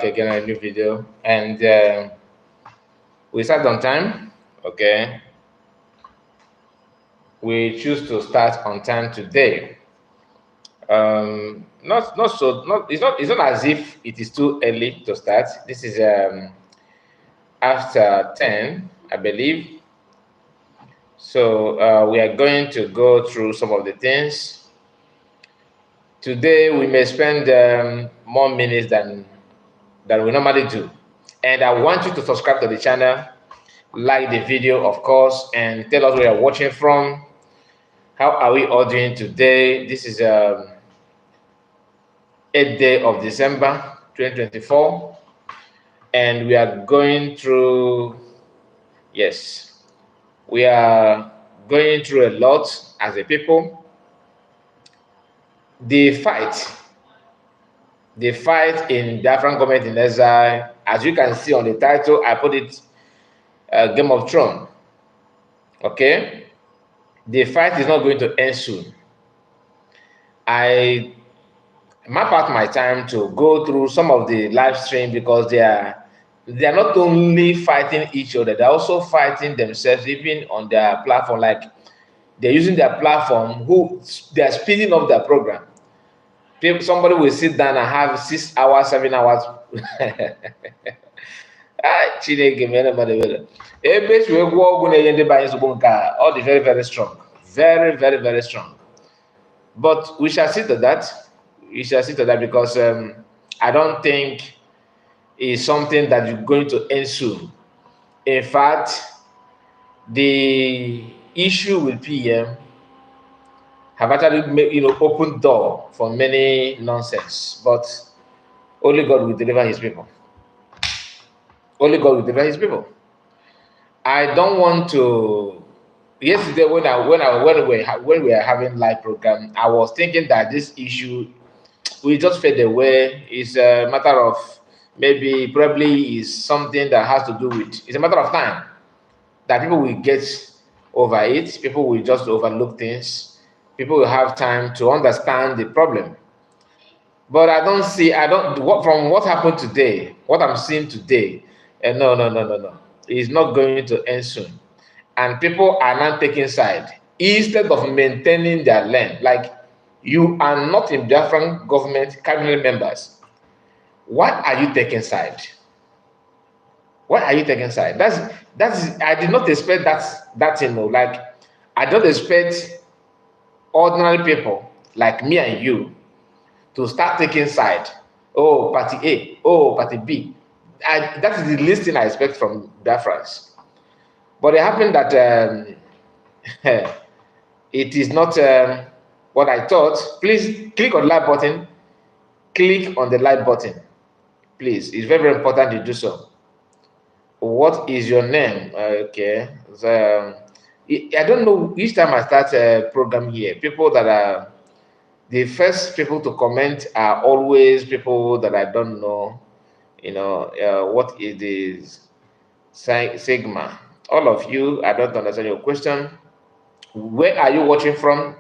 again a new video, and we start on time. Okay, we choose to start on time today. It's not as if it is too early to start. This is after 10, I believe. So we are going to go through some of the things. Today we may spend more minutes than we normally do. And I want you to subscribe to the channel, like the video, of course, and tell us where you're watching from. How are we all doing today? This is 8th day of December 2024, and we are going through, yes, we are going through a lot as a people. The fight in Biafran government in exile, as you can see on the title, I put it Game of Thrones. Okay, the fight is not going to end soon. I map out my time to go through some of the live stream because they are not only fighting each other, they're also fighting themselves even on their platform. Like they're using their platform, they're speeding up their program. Somebody will sit down and have 6 hours, 7 hours. All the very, very strong. Very, very, very strong. But we shall see to that. We shall see to that because I don't think it's something that is going to end soon. In fact, the issue with PM have actually made, opened door for many nonsense. But only God will deliver His people. Only God will deliver His people. I don't want to. Yesterday, when we were having live program, I was thinking that this issue will just fade away. It's a matter of probably is something that has to do with. It's a matter of time that people will get over it. People will just overlook things. People will have time to understand the problem. But from what happened today, what I'm seeing today, and no. It's not going to end soon. And people are not taking side instead of maintaining their land. Like you are not in Biafran government cabinet members. Why are you taking side? Why are you taking side? I did not expect that like I don't expect ordinary people like me and you to start taking side. Oh, party A, oh, party B. That is the least thing I expect from Biafrans. But it happened that it is not what I thought. Please click on the like button. Click on the like button. Please, it's very, very important you do so. What is your name? Okay. So, I don't know. Each time I start a program here, people that are the first people to comment are always people that I don't know. What is this Sigma? All of you, I don't understand your question. Where are you watching from?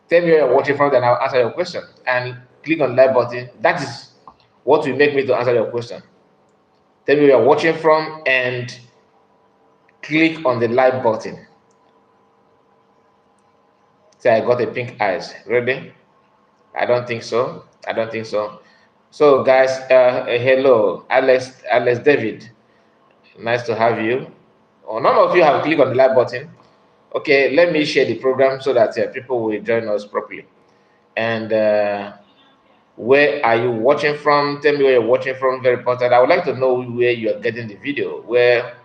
Tell me where you're watching from, then I'll answer your question. And click on the like button. That is what will make me to answer your question. Tell me where you're watching from and click on the like button. Say I got a pink eyes. Really? I don't think so. I don't think so. So guys, hello, Alex David. Nice to have you. Oh, none of you have clicked on the like button. Okay, let me share the program so that people will join us properly. And where are you watching from? Tell me where you're watching from. Very important. I would like to know where you are getting the video. Where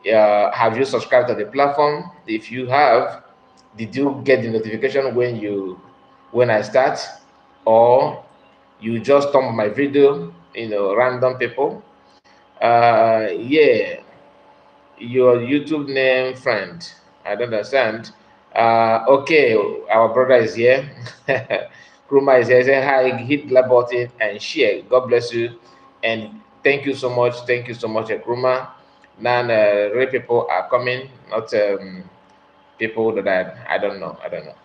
have you subscribed to the platform? If you have, did you get the notification when I start, or you just thumb my video? Random people. Yeah, your YouTube name, friend. I don't understand. Okay, our brother is here. Kruma is here. Say hi, hit the like button and share. God bless you, and thank you so much. Thank you so much, Kruma. Now, real people are coming, not people that I don't know. I don't know.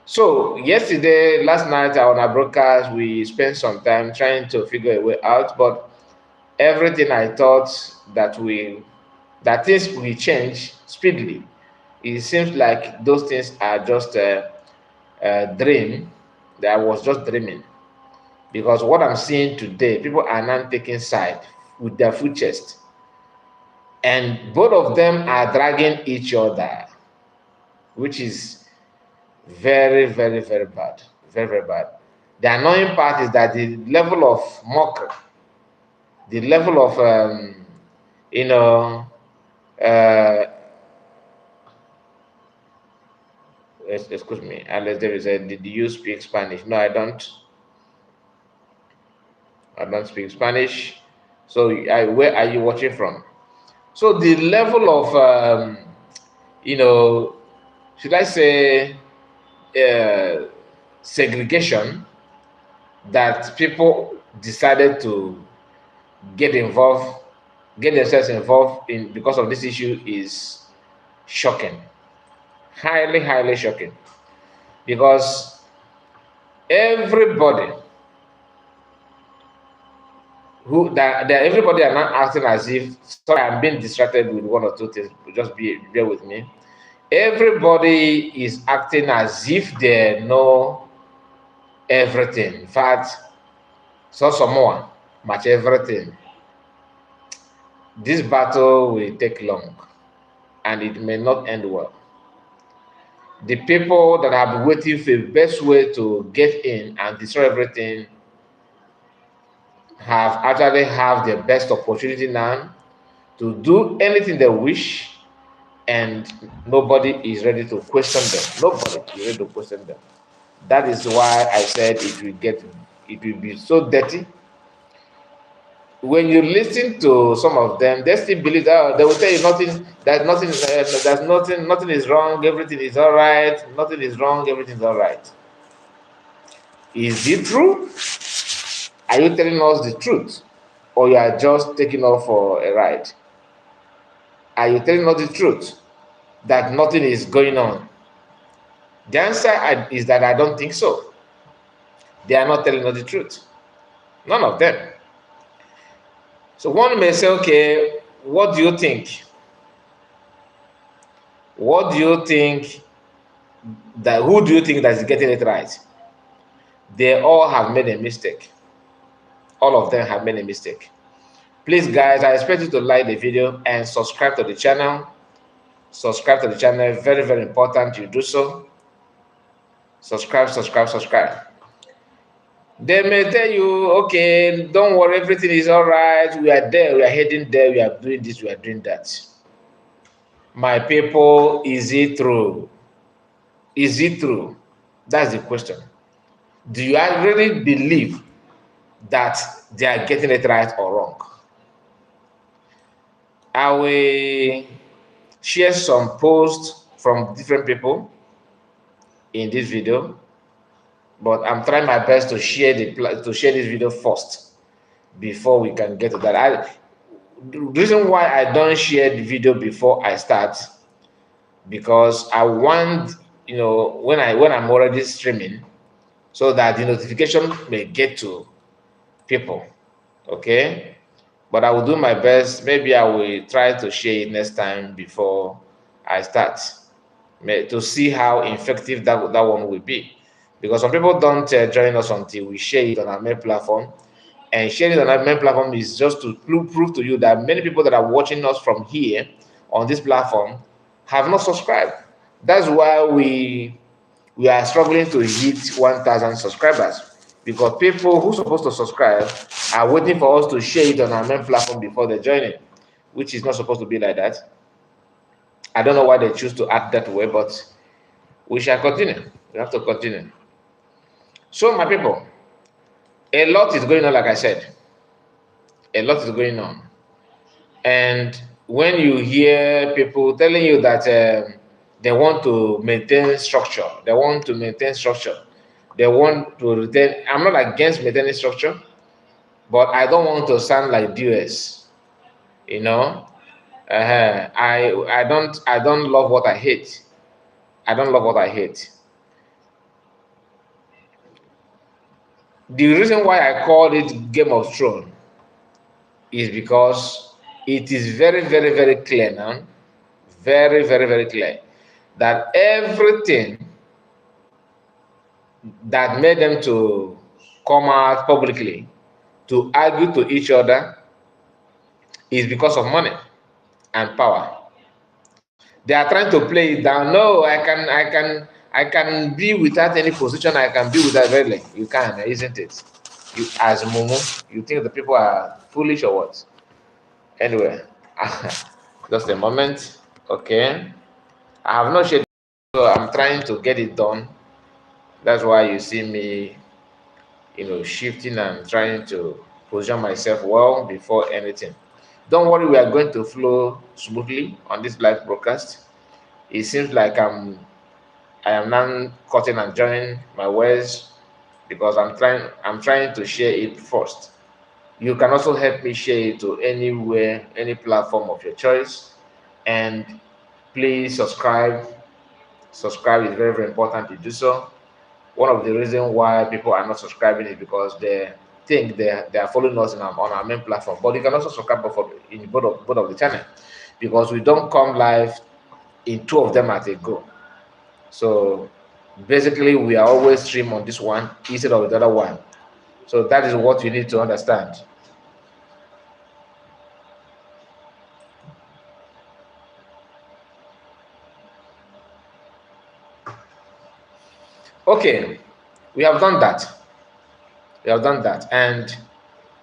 So last night on our broadcast, we spent some time trying to figure a way out, but everything I thought that things will change speedily, it seems like those things are just a dream. That I was just dreaming. Because what I'm seeing today, people are now taking side with their full chest. And both of them are dragging each other, which is very, very, very bad. Very, very bad. The annoying part is that the level of mockery, the level of, you know, uh, excuse me, unless there is a, did you speak Spanish? No, I don't. I don't speak Spanish. So, where are you watching from? So, the level of, you know, should I say, uh, segregation that people decided to get involved, get themselves involved in because of this issue is shocking, highly, highly shocking. Because everybody that everybody are now acting as if, sorry, I'm being distracted with one or two things. Just bear with me. Everybody is acting as if they know everything. In fact, so someone much everything. This battle will take long and it may not end well. The people that have been waiting for the best way to get in and destroy everything have actually have the best opportunity now to do anything they wish, and nobody is ready to question them. Nobody is ready to question them. That is why I said it will be so dirty. When you listen to some of them, they still believe that they will tell you nothing is wrong, everything is all right, nothing is wrong, everything is all right. Is it true? Are you telling us the truth, or you are just taking off for a ride? Are you telling us the truth that nothing is going on? The answer is that I don't think so. They are not telling us the truth. None of them. So one may say, okay, what do you think? What do you think that who do you think that is getting it right? They all have made a mistake. All of them have made a mistake. Please, guys, I expect you to like the video and subscribe to the channel. Subscribe to the channel. Very, very important you do so. Subscribe, subscribe, subscribe. They may tell you, okay, don't worry, everything is all right. We are there, we are heading there, we are doing this, we are doing that. My people, is it true? Is it true? That's the question. Do you really believe that they are getting it right or wrong? I will share some posts from different people in this video, but I'm trying my best to share this video first before we can get to that. The reason why I don't share the video before I start, because I want, when I'm already streaming, so that the notification may get to people. Okay, but I will do my best. Maybe I will try to share it next time before I start, to see how effective that one will be. Because some people don't join us until we share it on our main platform. And sharing on our main platform is just to prove to you that many people that are watching us from here on this platform have not subscribed. That's why we are struggling to hit 1,000 subscribers, because people who are supposed to subscribe are waiting for us to share it on our main platform before they join it, which is not supposed to be like that. I don't know why they choose to act that way, but we shall continue. We have to continue. So, my people, a lot is going on, like I said. A lot is going on. And when you hear people telling you that they want to maintain structure, they want to maintain structure, they want to retain, I'm not against maintaining structure, but I don't want to sound like DS, you know. I don't love what I hate. I don't love what I hate. The reason why I called it Game of Thrones is because it is very, very, very clear now, very, very, very clear that everything that made them to come out publicly to argue to each other is because of money and power. They are trying to play it down. No, I can be without any position. I can be without really. You can, isn't it? You, as Mumu, you think the people are foolish or what? Anyway, just a moment. Okay, I have not shared, so I'm trying to get it done. That's why you see me, shifting and trying to position myself well before anything. Don't worry, we are going to flow smoothly on this live broadcast. It seems like I am now cutting and joining my words because I'm trying to share it first. You can also help me share it to anywhere, any platform of your choice. And please subscribe. Subscribe is very, very important to do so. One of the reasons why people are not subscribing is because they think they are following us on our main platform. But you can also subscribe in both of the channel because we don't come live in two of them at a go. So basically, we are always stream on this one instead of the other one. So that is what you need to understand. Okay, we have done that. We have done that. And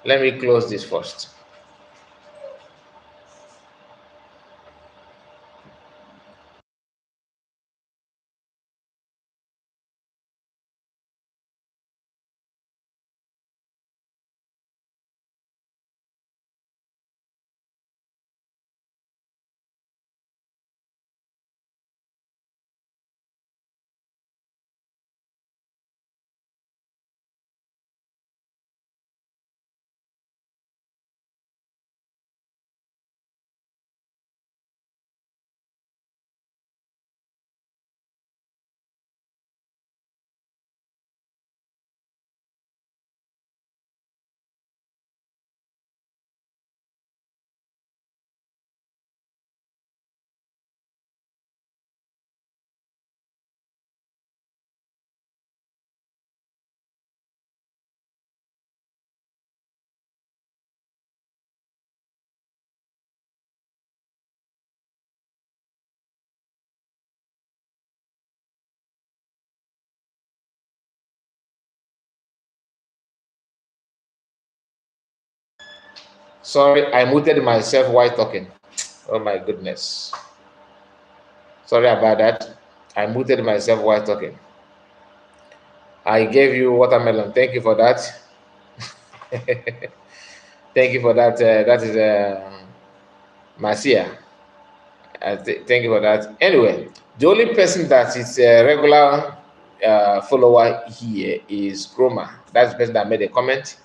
let me close this first. Sorry, I muted myself while talking. Oh my goodness. Sorry about that. I muted myself while talking. I gave you watermelon. Thank you for that. Thank you for that. That is Marcia. Thank you for that. Anyway, the only person that is a regular follower here is Chroma. That's the person that made a comment.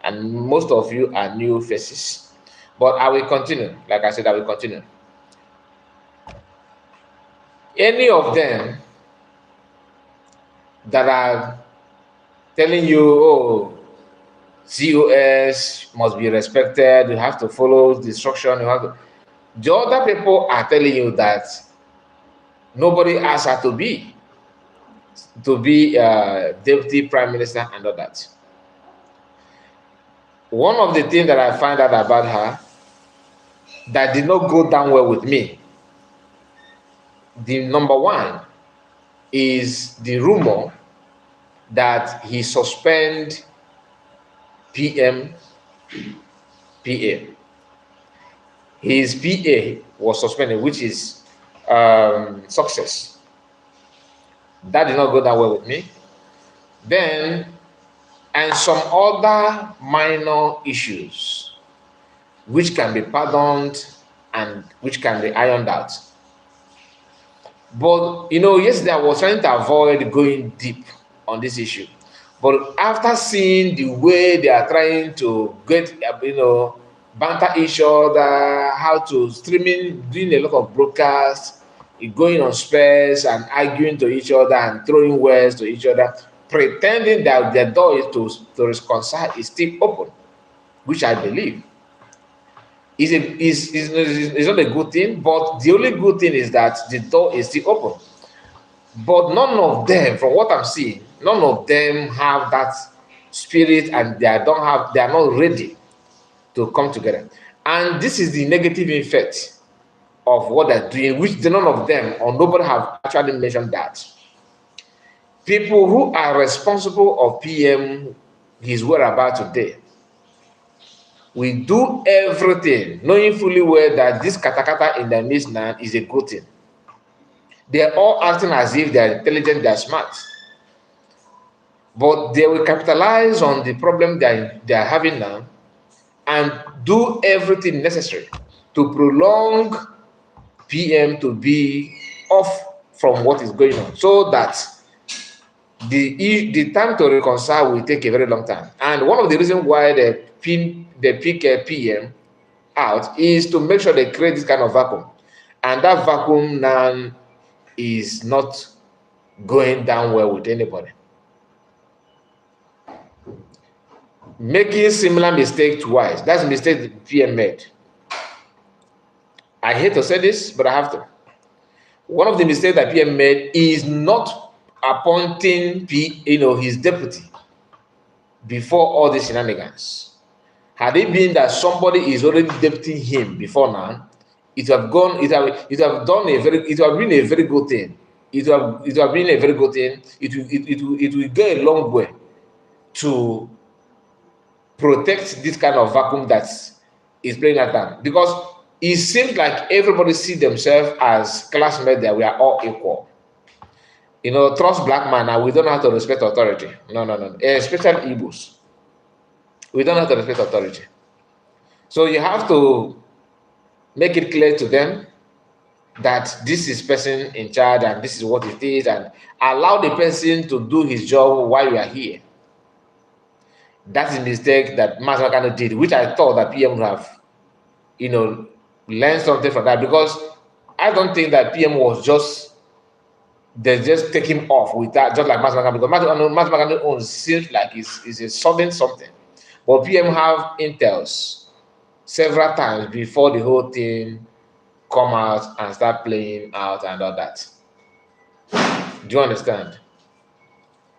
And most of you are new faces. But I will continue. Like I said, I will continue. Any of them that are telling you, oh, COS must be respected, you have to follow the instruction, the other people are telling you that nobody asked her to be deputy prime minister and all that. One of the things that I find out about her that did not go down well with me, the number one is the rumor that he suspend PM PA. His PA was suspended, which is success. That did not go that well with me. Then, and some other minor issues which can be pardoned and which can be ironed out. But yesterday I was trying to avoid going deep on this issue. But after seeing the way they are trying to get, banter each other, how to streaming, doing a lot of broadcasts, going on space and arguing to each other and throwing words to each other, pretending that the door is to reconcile is still open, which I believe. is not a good thing, but the only good thing is that the door is still open. But none of them, from what I'm seeing, none of them have that spirit, and they are not ready to come together. And this is the negative effect of what they're doing, which none of them or nobody have actually mentioned that. People who are responsible of PM, his whereabouts today, we do everything knowing fully well that this katakata in the midst now is a good thing. They're all acting as if they're intelligent, they're smart. But they will capitalize on the problem they're having now and do everything necessary to prolong PM to be off from what is going on, so that the time to reconcile will take a very long time. And one of the reasons why they pick PM out is to make sure they create this kind of vacuum. And that vacuum now is not going down well with anybody. Making similar mistake twice, that's a mistake the PM made. I hate to say this, but I have to. One of the mistakes that PM made is not appointing his deputy before all these shenanigans. Had it been that somebody is already deputying him before now, it would have been a very good thing. It would have been a very good thing. It will go a long way to protect this kind of vacuum that is playing at time, because it seems like everybody see themselves as classmates, that we are all equal. Trust black man, and we don't have to respect authority. No. Especially Igbos. We don't have to respect authority. So you have to make it clear to them that this is person in charge and this is what it is, and allow the person to do his job while you are here. That's the mistake that Masakano did, which I thought that PM would have, learned something from that, because I don't think that PM was just take him off with that, just like Masakano, because Masakano seems like it's a sudden something. But PM have intels several times before the whole thing come out and start playing out and all that. Do you understand?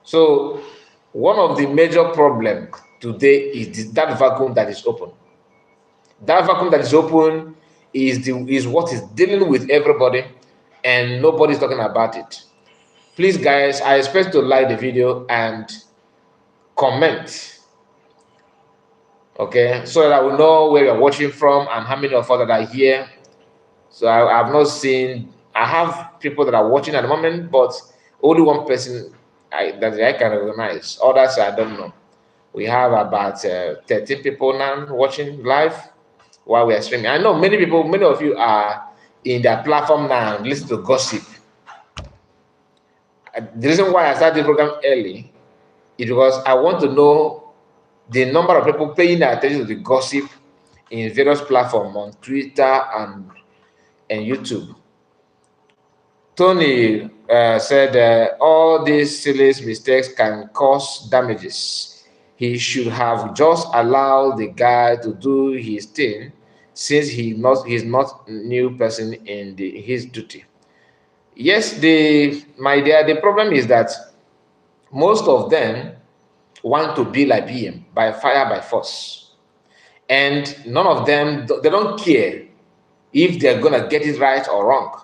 So one of the major problems today is that vacuum that is open. That vacuum that is open is what is dealing with everybody, and nobody's talking about it. Please, guys, I expect to like the video and comment, okay, so that I will know where you're watching from and how many of us that are here. So I have not seen. I have people that are watching at the moment, but only one person that I can recognize. Others I don't know. We have about 13 people now watching live while we are streaming. I know many of you are in their platform now, listen to gossip. The reason why I started the program early is because I want to know the number of people paying attention to the gossip in various platforms on Twitter and YouTube. Tony said all these silly mistakes can cause damages. He should have just allowed the guy to do his thing, since he's not new person in his duty. Yes, my dear, the problem is that most of them want to be like PM, by fire, by force. And none of them, they don't care if they're going to get it right or wrong.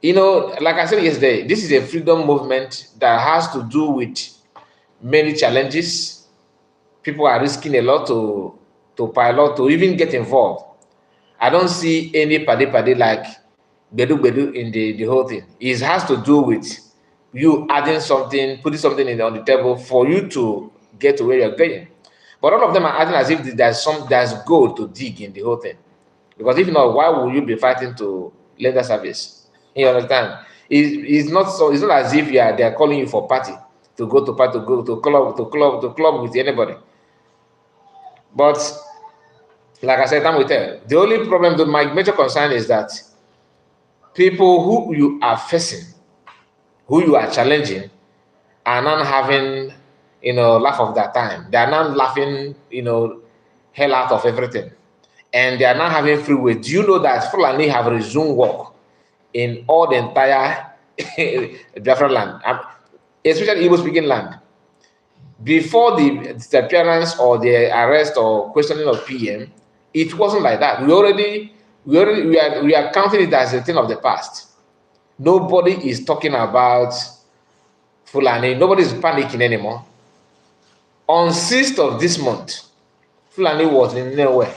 Like I said yesterday, this is a freedom movement that has to do with many challenges. People are risking a lot to pilot, to even get involved. I don't see any padi like bedu in the whole thing. It has to do with you adding something, putting something on the table for you to get to where you're going. But all of them are acting as if there's gold to dig in the whole thing. Because if not, why would you be fighting to lender service? You understand? It's not as if they're calling you for party, to go to party, to go to club with anybody. But like I said, time will tell. The only problem, my major concern is that people who you are facing, who you are challenging, are not having, laugh of that time. They are not laughing, hell out of everything. and they are now having freeway. Do you know that Fulani have resumed work in all the entire Biafra land, especially Igbo-speaking land? Before the disappearance or the arrest or questioning of PM, it wasn't like that. We are counting it as a thing of the past. Nobody is talking about Fulani. Nobody is panicking anymore. On 6th of this month, Fulani was in nowhere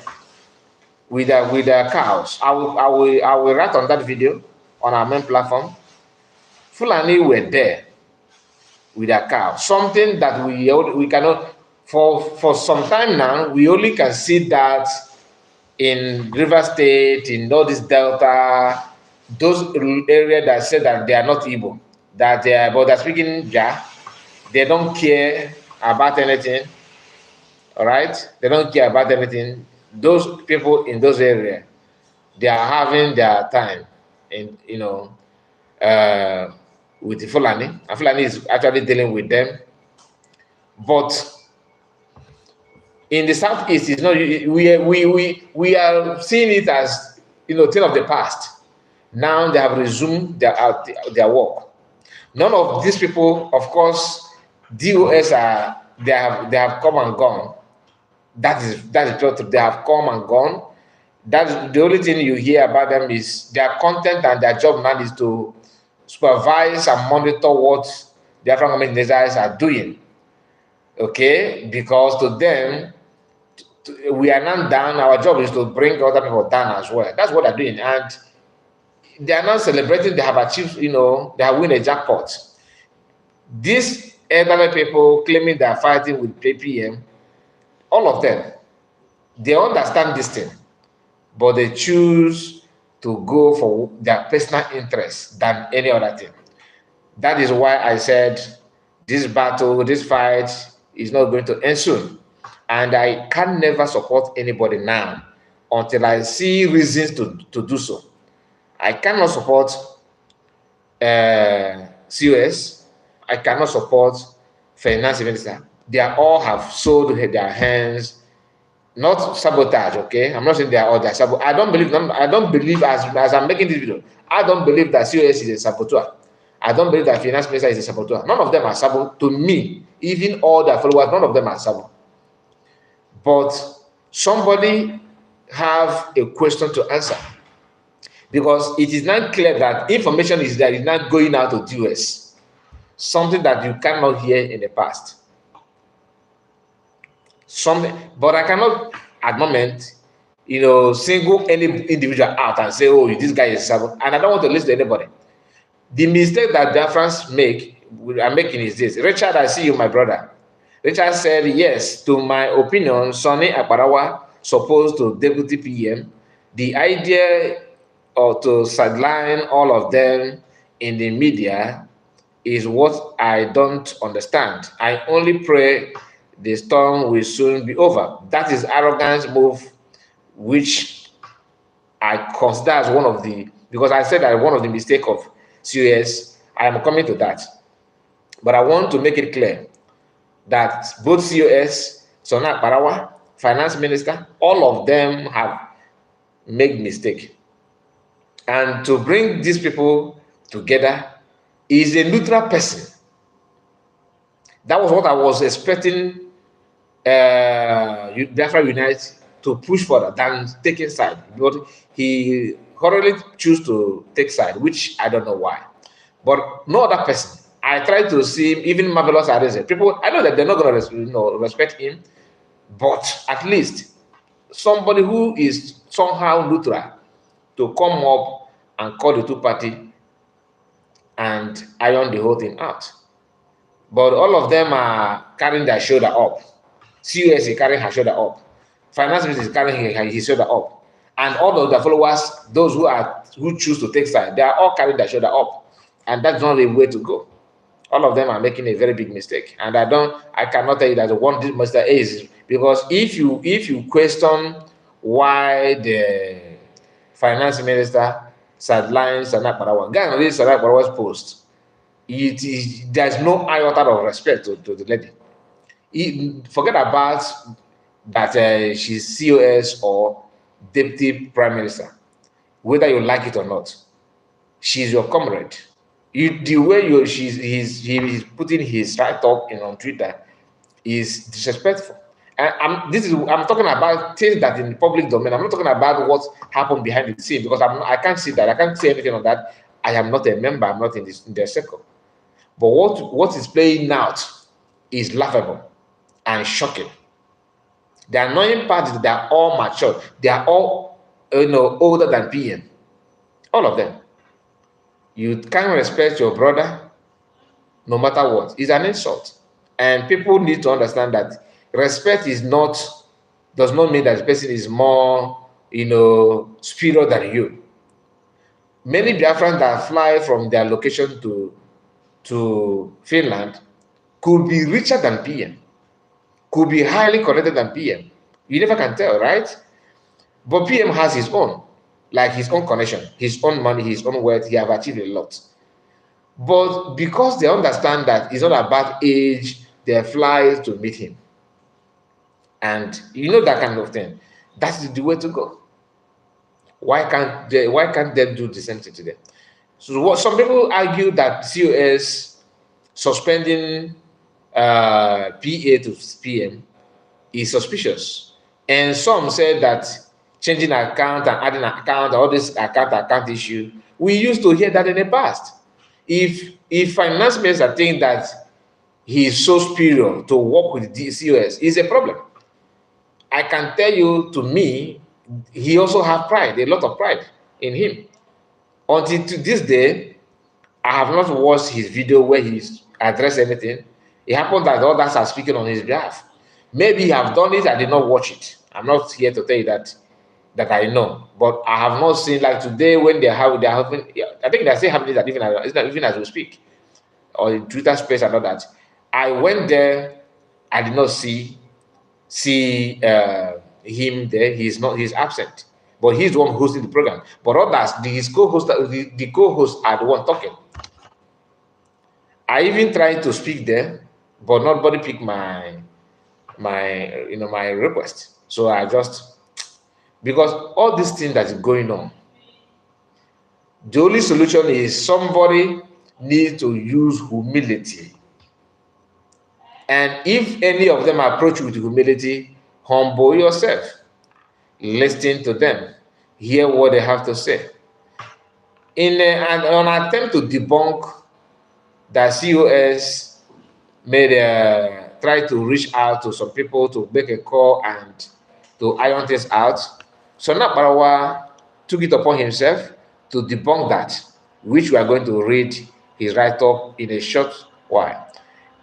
with their cows. I will write on that video on our main platform. Fulani were there with their cows. Something that we cannot for some time now. We only can see that in River State, in all this Delta, those areas that say that they are not Igbo, that they are, but they're speaking Ja, they don't care about anything. All right, they don't care about anything. Those people in those areas, they are having their time, in with the Fulani, and Fulani is actually dealing with them. But in the southeast, it's not. We are seeing it as thing of the past. Now they have resumed their work. None of these people, of course, DOS they have come and gone. That is true. They have come and gone. That's the only thing you hear about them is their content, and their job now is to supervise and monitor what the African government are doing. Okay, because to them, we are not down. Our job is to bring other people down as well. That's what they're doing, and they are not celebrating. They have achieved, they have win a jackpot. These elderly people claiming they are fighting with PPM, all of them, they understand this thing, but they choose to go for their personal interest than any other thing. That is why I said this battle, this fight is not going to end soon. And I can never support anybody now until I see reasons to do so. I cannot support COS. I cannot support finance minister. They all have sold their hands, not sabotage. Okay, I'm not saying they are all sabotage. I don't believe as I'm making this video. I don't believe that COS is a saboteur. I don't believe that finance minister is a saboteur. None of them are saboteur to me. Even all their followers, none of them are saboteur. But somebody have a question to answer, because it is not clear that information is not going out to the US, something that you cannot hear in the past. But I cannot at the moment, single any individual out and say, oh, this guy is saboteur, and I don't want to listen to anybody. The mistake that Biafrans are making is this. Richard, I see you, my brother. Richard said, yes, to my opinion, Sonny Akbarawa supposed to deputy PM. The idea to sideline all of them in the media is what I don't understand. I only pray the storm will soon be over. That is arrogance move, which I consider as one of the, because I said that one of the mistake of COS, I am coming to that. But I want to make it clear that both COS, Sona Parawa, finance minister, all of them have made mistake. And to bring these people together is a neutral person. That was what I was expecting Biafra Unite to push further than taking side. But he currently choose to take side, which I don't know why. But no other person. I tried to see him, even Marvelous Arrest. People, I know that they're not going to respect him, but at least somebody who is somehow neutral to come up and call the two-party and iron the whole thing out. But all of them are carrying their shoulder up. COS is carrying her shoulder up. Finance minister is carrying his shoulder up. And all of the followers, those who choose to take side, they are all carrying their shoulder up. And that's not the way to go. All of them are making a very big mistake. And I cannot tell you that one mistake is, because if you question why the finance minister sidelines Sana Parawa, guys, on this Sana Parawa's post, there's no iota of respect to the lady. Forget about that she's COS or deputy prime minister, whether you like it or not. She's your comrade. The way he's putting his right up in on Twitter is disrespectful. And I'm talking about things that in the public domain. I'm not talking about what happened behind the scene because I can't see that. I can't say anything on that. I am not a member. I'm not in their circle. But what is playing out is laughable and shocking. The annoying part is they are all mature. They are all older than PM. All of them. You can't respect your brother no matter what. It's an insult. And people need to understand that respect does not mean that the person is more, superior than you. Many Biafrans that fly from their location to Finland could be richer than PM, could be highly connected than PM. You never can tell, right? But PM has his own, like his own connection, his own money, his own wealth. He have achieved a lot. But because they understand that it's not about age, they fly to meet him. And that kind of thing. That's the way to go. Why can't they do the same thing to them? So what some people argue that COS suspending PA to PM is suspicious. And some said that changing account and adding account, all this account issue, we used to hear that in the past. If finance minister think that he is so superior to work with the COS, is a problem. I can tell you, to me, he also have pride, a lot of pride in him. Until to this day, I have not watched his video where he's addressed anything. It happened that others are speaking on his behalf. Maybe he have done it, I did not watch it. I'm not here to tell you that I know. But I have not seen, like today when they're having, I think they're still having it even as we speak, or in Twitter space and all that. I went there, I did not see him there. He's absent. But he's the one hosting the program. But others, his co-host, the co-hosts are the one talking. I even tried to speak there, but nobody picked my request. So I just, because all this thing that is going on, the only solution is somebody needs to use humility. And if any of them approach you with humility, humble yourself. Listen to them. Hear what they have to say. In an attempt to debunk that COS try to reach out to some people to make a call and to iron things out, Sona Barawa took it upon himself to debunk that, which we are going to read his write-up in a short while.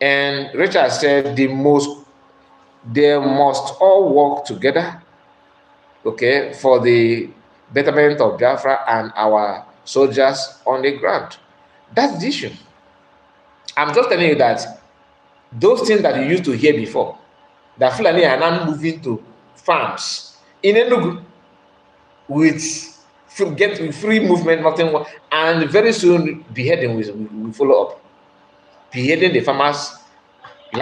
And Richard said they must all work together, okay, for the betterment of Biafra and our soldiers on the ground. That's the issue. I'm just telling you that those things that you used to hear before, that Fulani are now moving to farms in Enugu with free movement, nothing, and very soon beheading will follow up. Beheading the farmers. A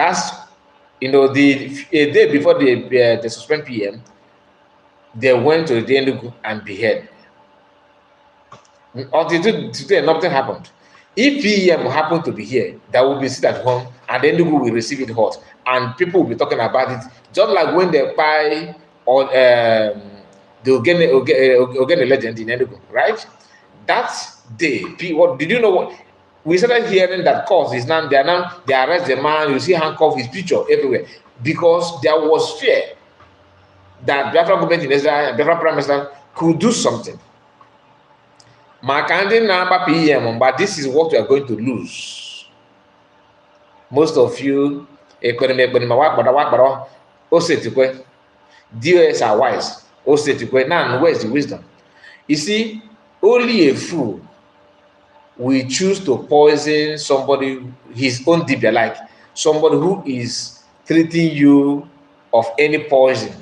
day before they suspend PM, they went to the Enugu and behead. Until today, nothing happened. If PM happened to be here, that will be sit at home, and then Enugu will receive it hot, and people will be talking about it. Just like when they buy or the Ogene legend in Enugu, right? That day, what did you know? What we started hearing that cause is now they arrest the man. You see handcuff, his picture everywhere, because there was fear that Biafra government in Israel and Biafra prime minister could do something. But this is what we are going to lose. Most of you, DOS are wise. Now, where is the wisdom? You see, only a fool will choose to poison somebody, his own dibia, like somebody who is treating you of any poison,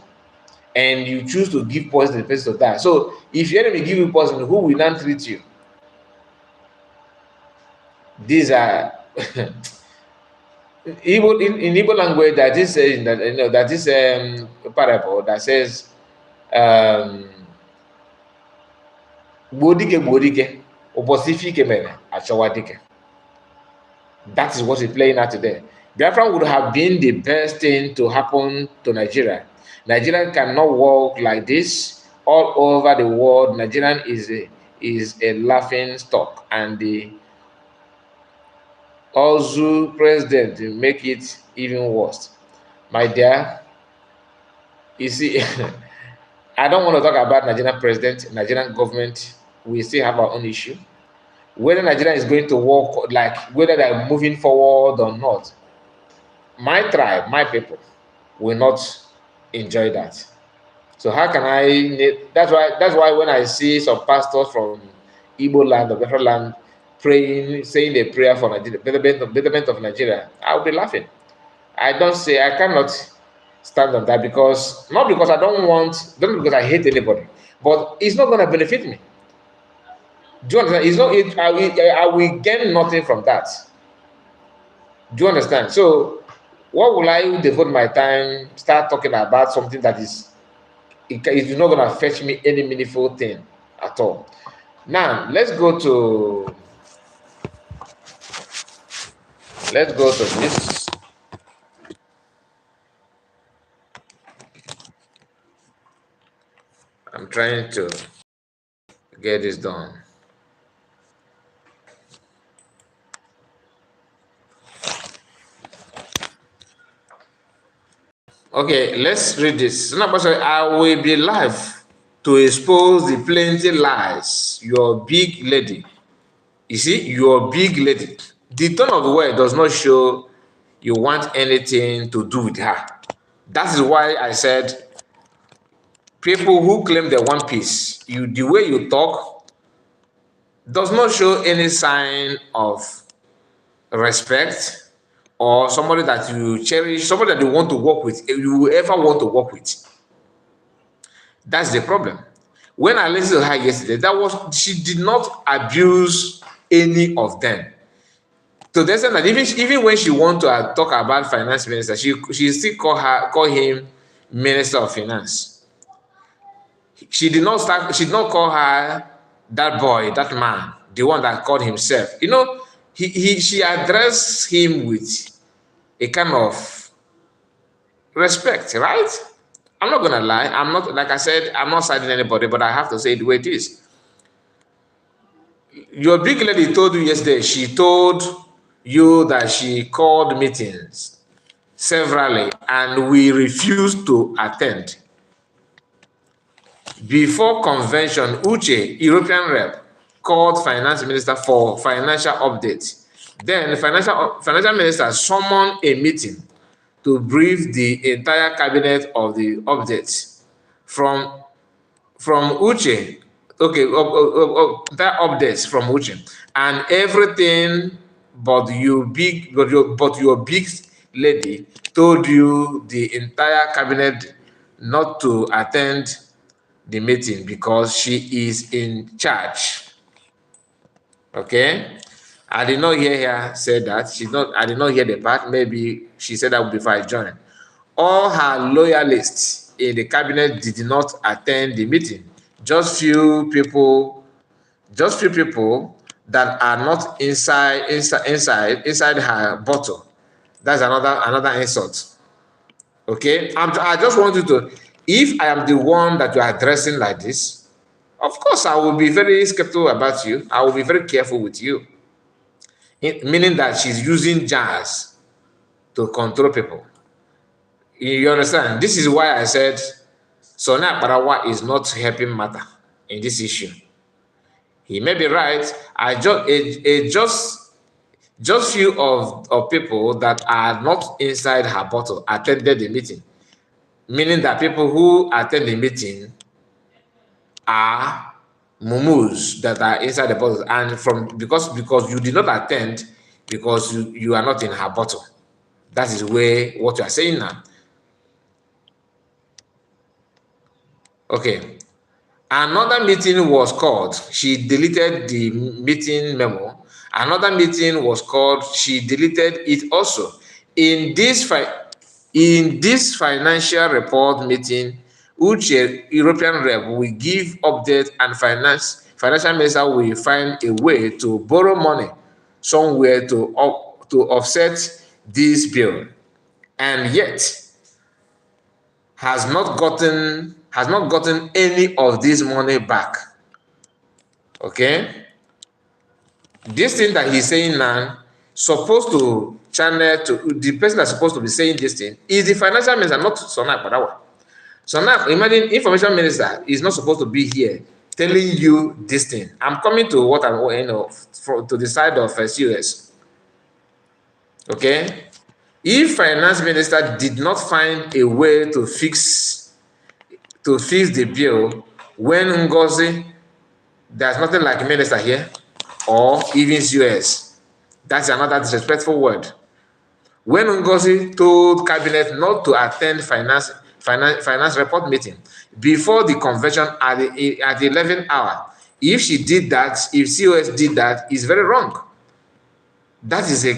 and you choose to give poison to the person to die. So if your enemy give you poison, who will not treat you? These are in Igbo language, that is saying that that is a parable that says Bodike, Obosifi mere, Achawadike. That is what is playing out today. Biafra would have been the best thing to happen to Nigeria. Nigeria cannot work like this all over the world. Nigerian is a laughing stock, and the Ozu president make it even worse. My dear, you see, I don't want to talk about Nigerian president, Nigerian government. We still have our own issue. Whether Nigeria is going to work, like whether they're moving forward or not, my tribe, my people, will not enjoy that. So how can I? That's why when I see some pastors from Igbo land or Biafra land praying, saying a prayer for Nigeria, betterment of Nigeria, I'll be laughing. I cannot stand on that, because not because I don't want, not because I hate anybody, but it's not going to benefit me. Do you understand? It's not. I will gain nothing from that. Do you understand? So, what will I devote my time start talking about something that is not going to fetch me any meaningful thing at all? Now, let's go to this. I'm trying to get this done. Okay, let's read this. I will be live to expose the plenty lies, your big lady. You see, your big lady. The tone of the word does not show you want anything to do with her. That is why I said people who claim they want peace, the way you talk does not show any sign of respect or somebody that you cherish, somebody that you want to work with, you will ever want to work with. That's the problem. When I listened to her yesterday, she did not abuse any of them. To the extent that even when she want to talk about finance minister, she still call him minister of finance. She did not call her that boy, that man, the one that called himself. You know, she addressed him with a kind of respect, right? I'm not gonna lie. I'm not, like I said, I'm not siding anybody, but I have to say it the way it is. Your big lady told you yesterday, she told you that she called meetings severally and we refused to attend. Before convention, Uche, European rep, called finance minister for financial updates. Then the financial minister summoned a meeting to brief the entire cabinet of the updates from Uche. Okay, that updates from Uche, and everything but your big lady told you the entire cabinet not to attend the meeting because she is in charge. Okay, I did not hear her say that. I did not hear the part. Maybe she said that before I joined. All her loyalists in the cabinet did not attend the meeting. Just few people that are not inside her bottle. That's another insult. Okay, I just want you to. If I am the one that you are addressing like this, of course I will be very skeptical about you. I will be very careful with you. Meaning that she's using jazz to control people. You understand? This is why I said Sonia Parawa is not helping matter in this issue. He may be right. Just few of people that are not inside her bottle attended the meeting. Meaning that people who attend the meeting are mumus that are inside the bottle, and because you did not attend because you are not in her bottle. That is what you are saying now. Okay. Another meeting was called. She deleted the meeting memo. Another meeting was called. She deleted it also. In this financial report meeting, Uche European rep will give update and financial minister will find a way to borrow money somewhere to offset this bill, and yet has not gotten any of this money back. Okay, this thing that he's saying now supposed to channel to the person that's supposed to be saying this thing is the financial minister, not Sonak Badawa. Sonak, imagine information minister is not supposed to be here telling you this thing. I'm coming to what I'm, to the side of COS. Okay, if finance minister did not find a way to fix the bill when Ngozi, there's nothing like minister here, or even COS. That's another disrespectful word. When Ngozi told cabinet not to attend finance report meeting before the convention at the 11th hour, if she did that, if COS did that, it's very wrong. That is a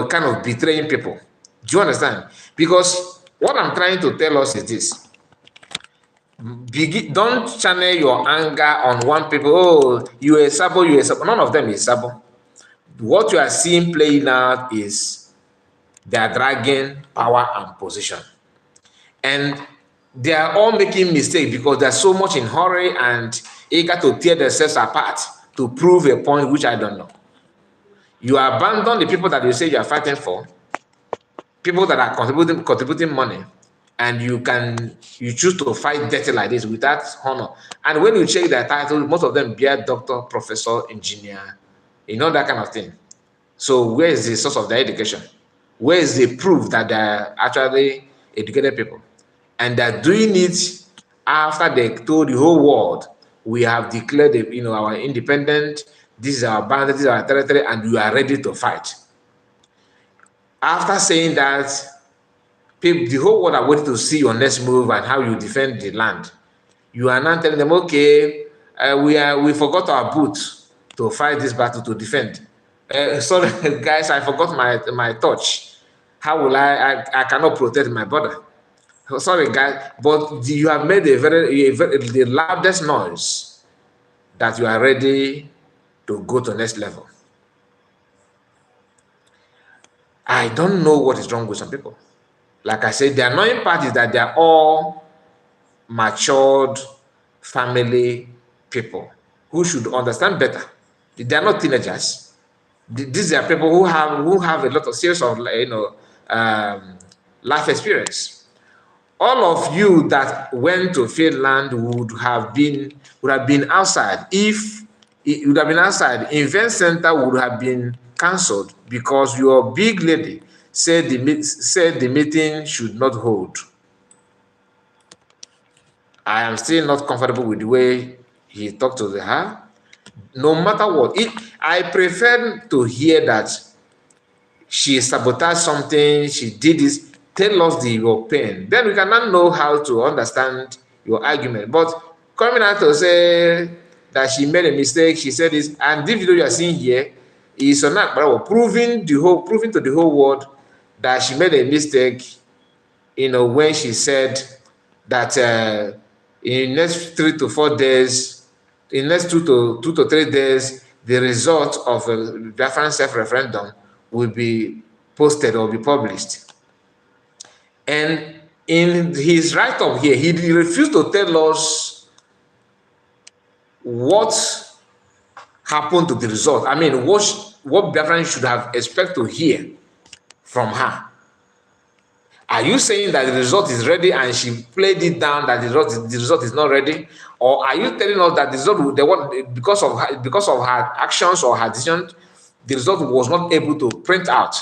kind of betraying people. Do you understand? Because what I'm trying to tell us is this: don't channel your anger on one people. Oh, you are Sabo, you are Sabo. None of them is Sabo. What you are seeing playing out is they are dragging power and position. And they are all making mistakes because they're so much in hurry and eager to tear themselves apart to prove a point which I don't know. You abandon the people that you say you are fighting for, people that are contributing money, and you choose to fight dirty like this without honor. And when you check their title, most of them bear doctor, professor, engineer, that kind of thing. So where is the source of their education? Where is the proof that they're actually educated people? And they're doing it after they told the whole world, we have declared our independent, this is our boundary, this is our territory, and we are ready to fight. After saying that, people, the whole world are waiting to see your next move and how you defend the land. You are now telling them, okay, we forgot our boots to fight this battle, to defend. Sorry, guys, I forgot my torch. How will I cannot protect my border. Sorry, guys, but you have made the loudest noise that you are ready to go to the next level. I don't know what is wrong with some people. Like I said, the annoying part is that they are all matured family people who should understand better. They are not teenagers. These are people who have a lot of serious of life experience. All of you that went to Finland would have been outside. If it would have been outside, event center would have been cancelled because your big lady said the meeting should not hold. I am still not comfortable with the way he talked to her. No matter what, I prefer to hear that she sabotaged something, she did this. Tell us your pain. Then we cannot know how to understand your argument. But coming out to say that she made a mistake, she said this, and this video you are seeing here is not proving to the whole world that she made a mistake. When she said that in next 3 to 4 days, in next 2 to 3 days, the result of a Biafran self-referendum will be posted or be published. And in his write-up here, he refused to tell us what happened to the result. I mean, what Biafran should have expected to hear from her. Are you saying that the result is ready and she played it down that the result is not ready? Or are you telling us that the result, because of her actions or her decisions, the result was not able to print out?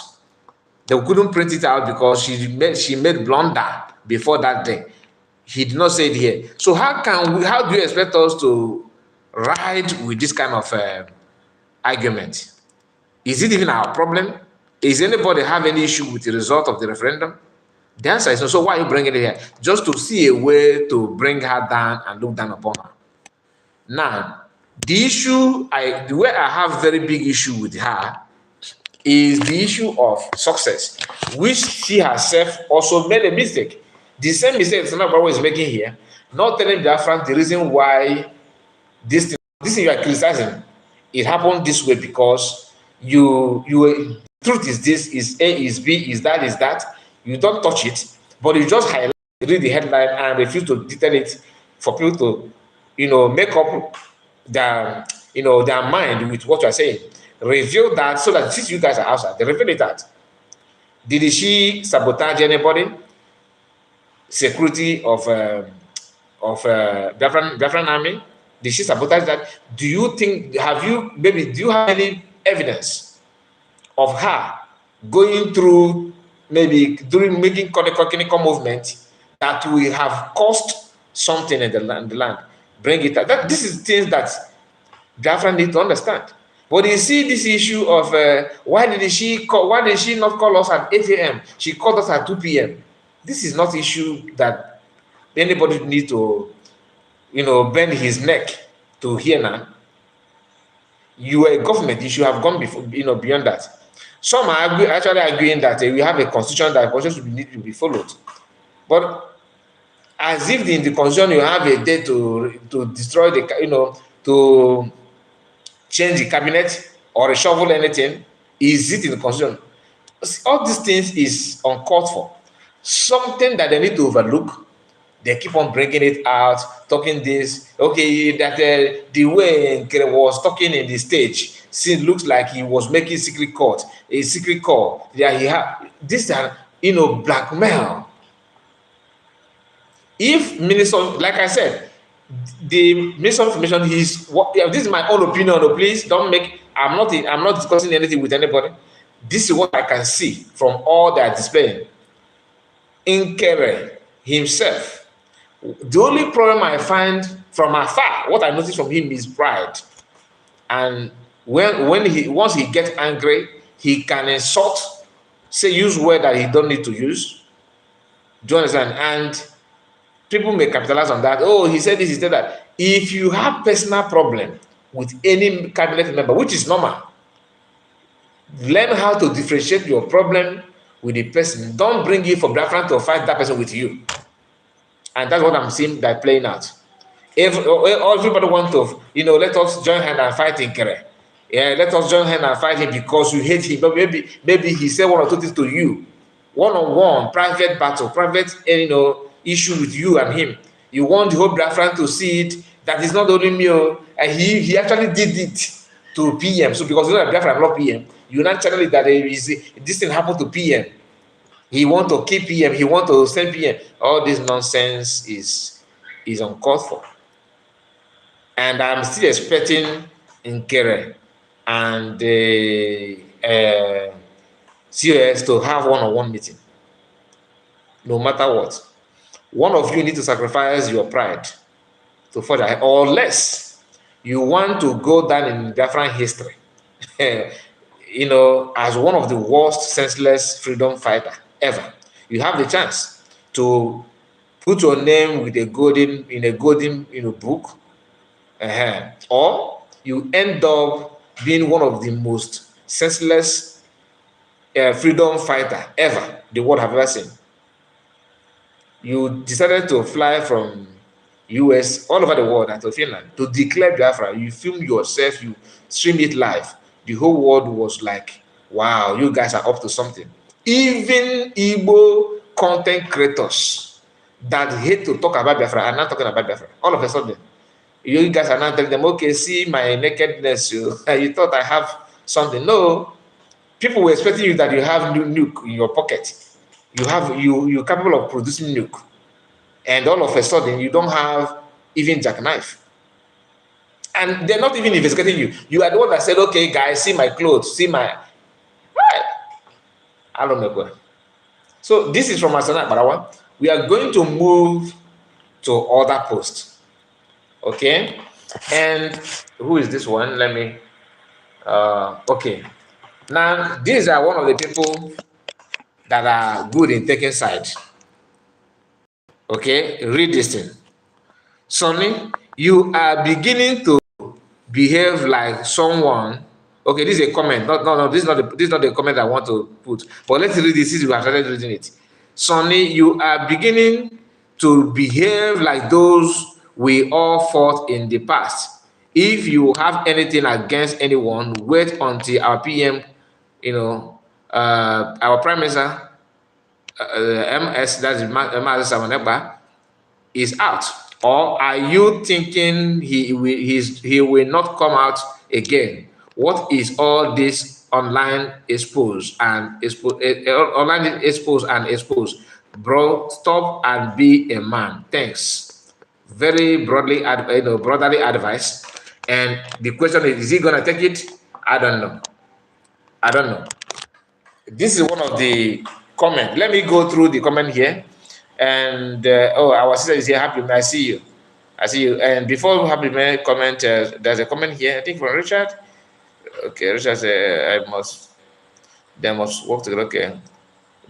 They couldn't print it out because she made blunder before that day. He did not say it here. So how do you expect us to ride with this kind of argument? Is it even our problem? Is anybody have any issue with the result of the referendum? The answer is no. So why are you bringing it here? Just to see a way to bring her down and look down upon her. Now, the way I have very big issue with her is the issue of success, which she herself also made a mistake. The same mistake Sana Barrow is making here, not telling Biafran the reason why this thing this thing you are criticizing, it happened this way because you truth is this, is A, is B, is that. You don't touch it, but you just highlight, read the headline and refuse to detail it for people to, make up their, their mind with what you are saying. Reveal that so that since you guys are outside, they reveal it that. Did she sabotage anybody? Security of Biafran army? Did she sabotage that? Do you think, do you have any evidence of her going through, maybe during making chemical movement that will have caused something in the land? Bring it out. This is things that Biafra need to understand. But you see this issue of why did she not call us at 8 a.m.? She called us at 2 p.m. This is not issue that anybody need to, bend his neck to hear now. You are a government, you should have gone before, beyond that. Some are actually arguing that we have a constitution that constitution need to be followed. But as if in the constitution you have a day to destroy the, to change the cabinet or reshuffle anything, is it in the constitution? All these things is uncalled for. Something that they need to overlook. They keep on bringing it out, talking this. Okay, that the way Nkere was talking in the stage, looks like he was making a secret call. Yeah, he had this, blackmail. If Minister, like I said, the Minister of Information, this is my own opinion. Please don't make. I'm not discussing anything with anybody. This is what I can see from all that displaying. Nkere himself. The only problem I find from afar, what I notice from him is pride. And once he gets angry, he can insult, use words that he don't need to use. Do you understand? And people may capitalize on that. Oh, he said this, he said that. If you have personal problem with any cabinet member, which is normal, learn how to differentiate your problem with the person. Don't bring it for Biafra to fight that person with you. And that's what I'm seeing that playing out. If everybody wants to, let us join hand and fight Nkere. Yeah, let us join hand and fight him because you hate him. But maybe he said one or two things to you, one-on-one, private battle, private, issue with you and him. You want the whole Biafran to see it. That is not only me, and he actually did it to PM. So because that Biafra not PM, you naturally that this thing happened to PM. He want to keep PM. He want to send PM. All this nonsense is uncalled for. And I'm still expecting Nkere and COS to have one-on-one meeting. No matter what. One of you need to sacrifice your pride to forge ahead, or less you want to go down in Biafran history, as one of the worst senseless freedom fighter ever. You have the chance to put your name with a golden book, or you end up being one of the most senseless freedom fighter ever the world have ever seen. You decided to fly from US all over the world and to Finland to declare Biafra. You film yourself, you stream it live. The whole world was like, wow, you guys are up to something. Even Igbo content creators that hate to talk about Biafra are not talking about Biafra. All of a sudden, you guys are not telling them, okay, see my nakedness. You thought I have something. No, people were expecting you that you have nuke in your pocket. You're capable of producing nuke. And all of a sudden, you don't have even jackknife. And they're not even investigating you. You are the one that said, okay, guys, see my clothes, see my... I don't know. So this is from Asana Barawa. We are going to move to other posts. Okay? And who is this one? Let me... okay. Now, these are one of the people that are good in taking sides. Okay, read this thing. Sonny, you are beginning to behave like someone. Okay, this is a comment. No, this is not the comment I want to put. But let's read this since we have started reading it. Sonny, you are beginning to behave like those we all fought in the past. If you have anything against anyone, wait until our PM, our Prime Minister, MS, that's Mazi Samaneba, is out? Or are you thinking he will not come out again? What is all this online expose and online expose? Bro, stop and be a man. Thanks. Very brotherly advice. And the question is he gonna take it? I don't know. I don't know. This is one of the comment. Let me go through the comment here. And oh, our sister is here. Happy man, I see you. I see you. And before Happy man comment, there's a comment here. I think from Richard. Okay, Richard said, they must work together. Okay,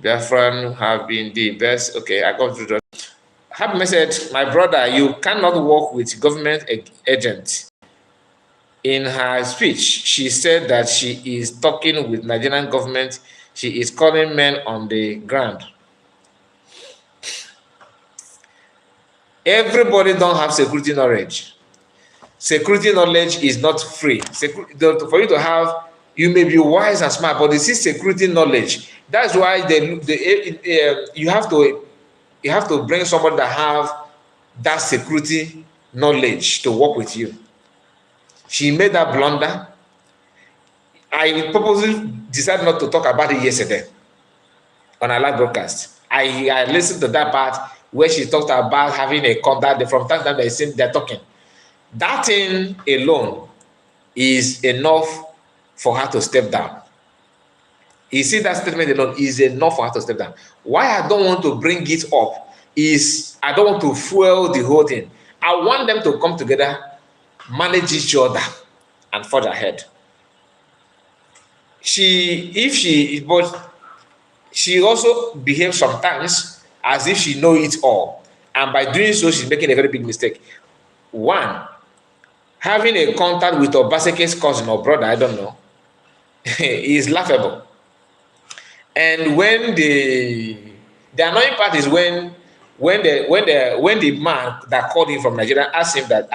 Biafran have been the best. Okay, I got through that. Happy man said, my brother, you cannot work with government agents. In her speech, she said that she is talking with Nigerian government. She is calling men on the ground. Everybody don't have security knowledge. Security knowledge is not free. For you to have, you may be wise and smart, but this is security knowledge. That's why you have to bring somebody that have that security knowledge to work with you. She made that blunder. I purposely decided not to talk about it yesterday on our live broadcast. I listened to that part where she talked about having a contact from time to time they're talking. That thing alone is enough for her to step down. You see, that statement alone is enough for her to step down. Why I don't want to bring it up is I don't want to fuel the whole thing. I want them to come together, manage each other, and forge ahead. But she also behaves sometimes as if she knows it all. And by doing so, she's making a very big mistake. One, having a contact with Obaseke's cousin or brother, I don't know, is laughable. And when the annoying part is when the man that called him from Nigeria asked her that,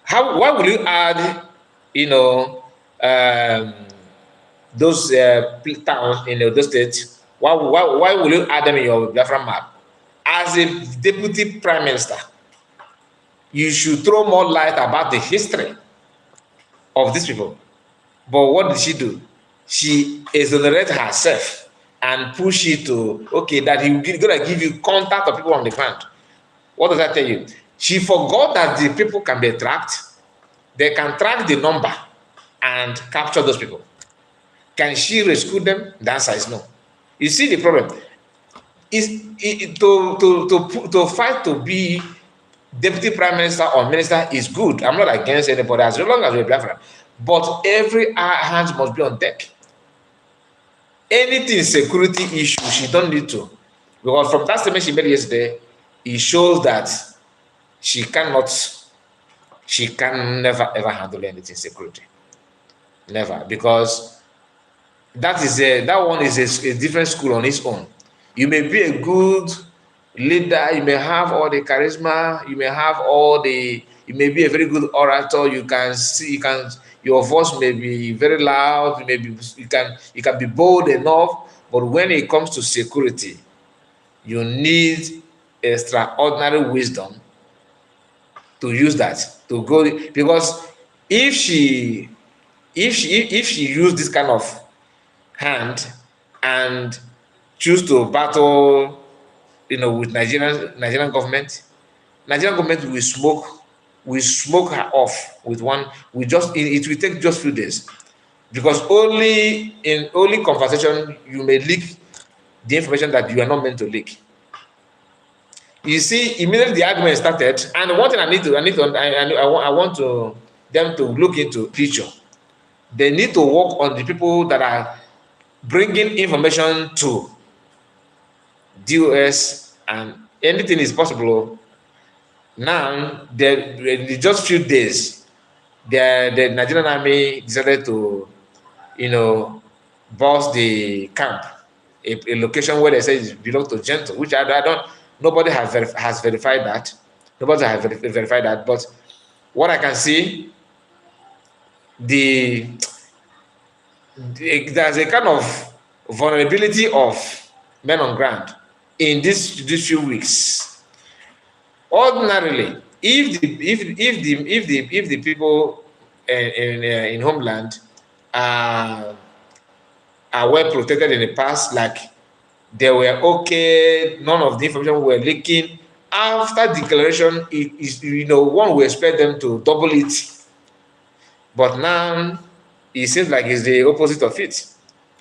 why will you add, those towns in those states? Why will you add them in your Biafra map? As a deputy prime minister, you should throw more light about the history of these people. But what did she do? She exonerated herself and pushed it to, okay, that he's going to give you contact of people on the ground. What does that tell you? She forgot that the people can be tracked. They can track the number and capture those people. Can she rescue them? The answer is no. You see, the problem is to fight to be deputy prime minister or minister is good. I'm not against anybody as long as we're Biafra. But every hand must be on deck. Anything security issue, she don't need to. Because from that statement she made yesterday, it shows that she can never ever handle anything security. Never. Because that one is a different school on its own. You may be a good leader, you may have all the charisma, you may be a very good orator, your voice may be very loud, you can be bold enough, but when it comes to security, you need extraordinary wisdom to use that to go, because if she use this kind of hand and choose to battle, with Nigerian government will smoke her off with one. It will take just few days, because only conversation you may leak the information that you are not meant to leak. You see, immediately the argument started, and one thing I want them to look into future. They need to work on the people that are bringing information to DOS, and anything is possible. Now, in just few days, the Nigerian army decided to, boss the camp, a location where they say it belongs to Gentle, which nobody has verified that. Nobody has verified that, but what I can see, there's a kind of vulnerability of men on ground in these few weeks. Ordinarily, if the people in homeland are well protected in the past, like they were okay, none of the information were leaking. After declaration, it is, one will expect them to double it, but now it seems like it's the opposite of it.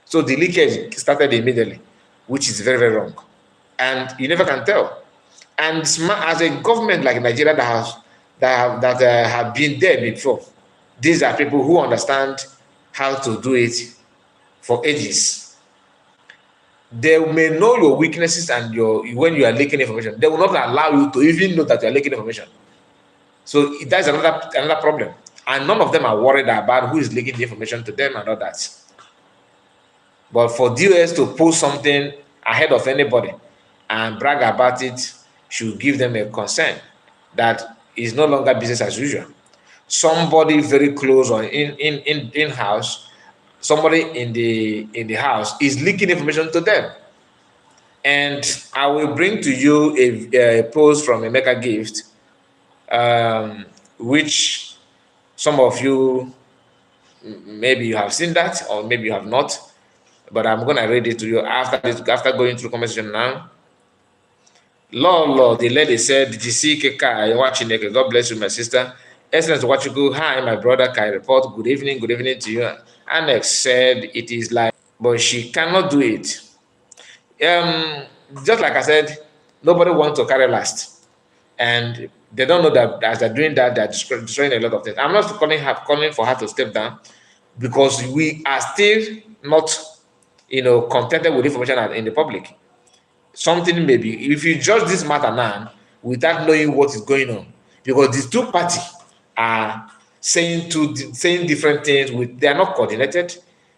So the leakage started immediately, which is very, very wrong, and you never can tell. And as a government like Nigeria that have been there before, these are people who understand how to do it for ages. They may know your weaknesses and when you are leaking information. They will not allow you to even know that you are leaking information. So that's another problem. And none of them are worried about who is leaking the information to them and all that. But for DOS to post something ahead of anybody and brag about it should give them a concern that is no longer business as usual. Somebody very close or in house, somebody in the house is leaking information to them. And I will bring to you a post from a Mega Gift, which some of you maybe you have seen that or maybe you have not, but I'm gonna read it to you after going through conversation now. Lord, the lady said, God bless you, my sister. Excellent Wachuku, hi, my brother Kai report. Good evening to you. Annex said it is like, but she cannot do it. Just like I said, nobody wants to carry last. And they don't know that as they're doing that, they're destroying a lot of things. I'm not calling for her to step down because we are still not, contented with information in the public. Something maybe, if you judge this matter now without knowing what is going on, because these two parties are saying different things, they are not coordinated,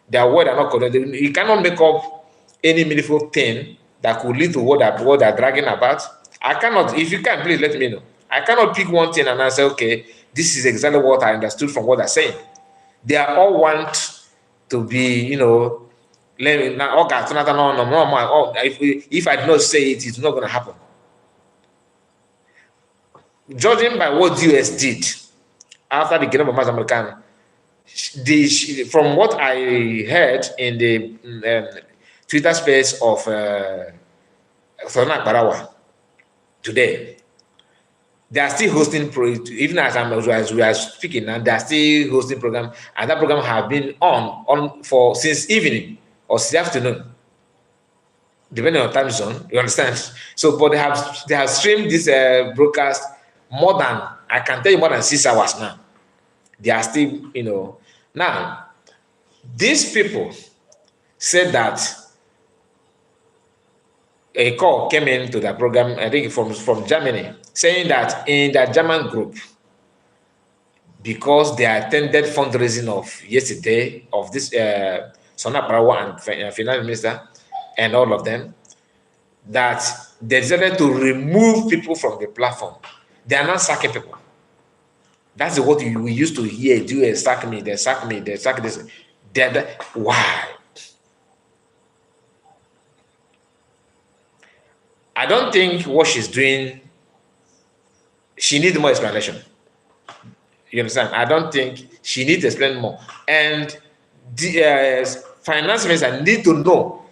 their word are not coordinated. You cannot make up any meaningful thing that could lead to what they're dragging about. I cannot, if you can, please let me know. I cannot pick one thing and I say, okay, this is exactly what I understood from what they're saying. They are all want to be, if I do not say it, it's not going to happen. Judging by what US did after the Kingdom of Mass American, from what I heard in the Twitter space of Sona Barawa today, they are still hosting even as we are speaking now, they are still hosting program, and that program have been on for since evening or since afternoon, depending on time zone. You understand? So, but they have streamed this broadcast more than, I can tell you, more than 6 hours now. They are still, now these people said that a call came into the program, I think from Germany, saying that in the German group, because they attended fundraising of yesterday of this Sona Parawa and finance minister and all of them, that they decided to remove people from the platform. They are not sacking people. That's what we used to hear. Do they sack me? They sack me. They sack this. Why? I don't think what she's doing, she needs more explanation. You understand? I don't think she needs to explain more. And the finance minister need to know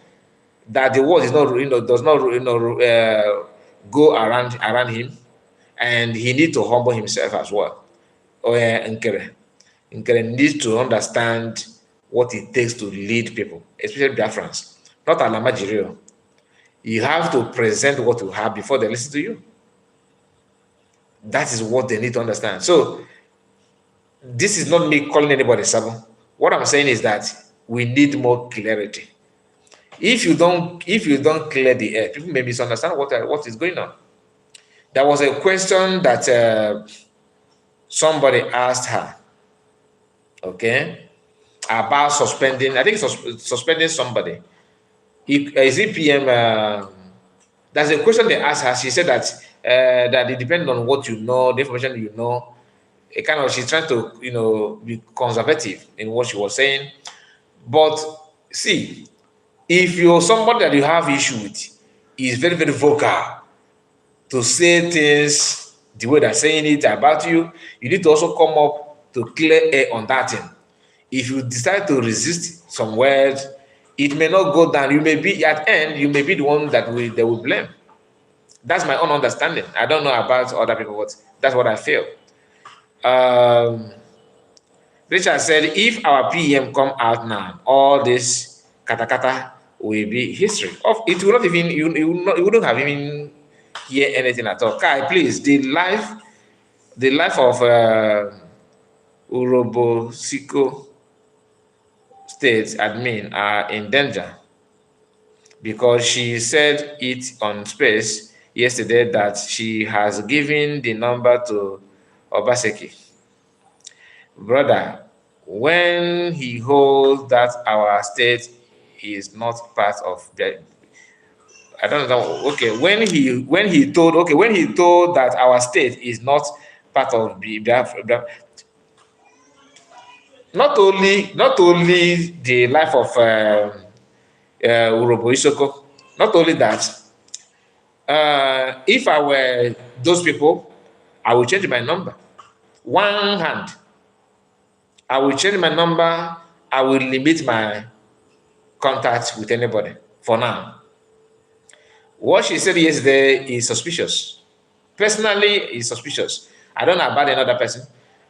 that the world is not, does not, go around him, and he needs to humble himself as well. Nkere needs to understand what it takes to lead people, especially Biafrans, not Alamajirio. You have to present what you have before they listen to you. That is what they need to understand. So this is not me calling anybody Sabo. What I'm saying is that we need more clarity. If you don't clear the air, people may misunderstand what is going on. There was a question that somebody asked her, okay, about suspending. I think suspending somebody. Is it PM? There's a question they asked her. She said that that it depends on what you know, the information you know. a kind of, she's trying to, be conservative in what she was saying. But see, if you're somebody that you have issue with, is very, very vocal to say things the way they're saying it about you, you need to also come up to clear air on that thing. If you decide to resist some words, it may not go down. You may be at end, you may be the one that they will blame. That's my own understanding. I don't know about other people, but that's what I feel. Richard said, if our PM come out now, all this katakata will be history. It will not even, you wouldn't have even hear anything at all. Kai, please, the life of Urobosiko State admin are in danger, because she said it on Space yesterday that she has given the number to Obaseki. Brother, when he holds that our state is not part of the, I don't know. Okay, when he told that our state is not part of the Biafra, not only the life of Urobo Isoko, not only that, if I were those people, I would change my number. One hand, I will change my number. I will limit my contact with anybody for now. What she said yesterday is suspicious. Personally, is suspicious. I don't know about another person.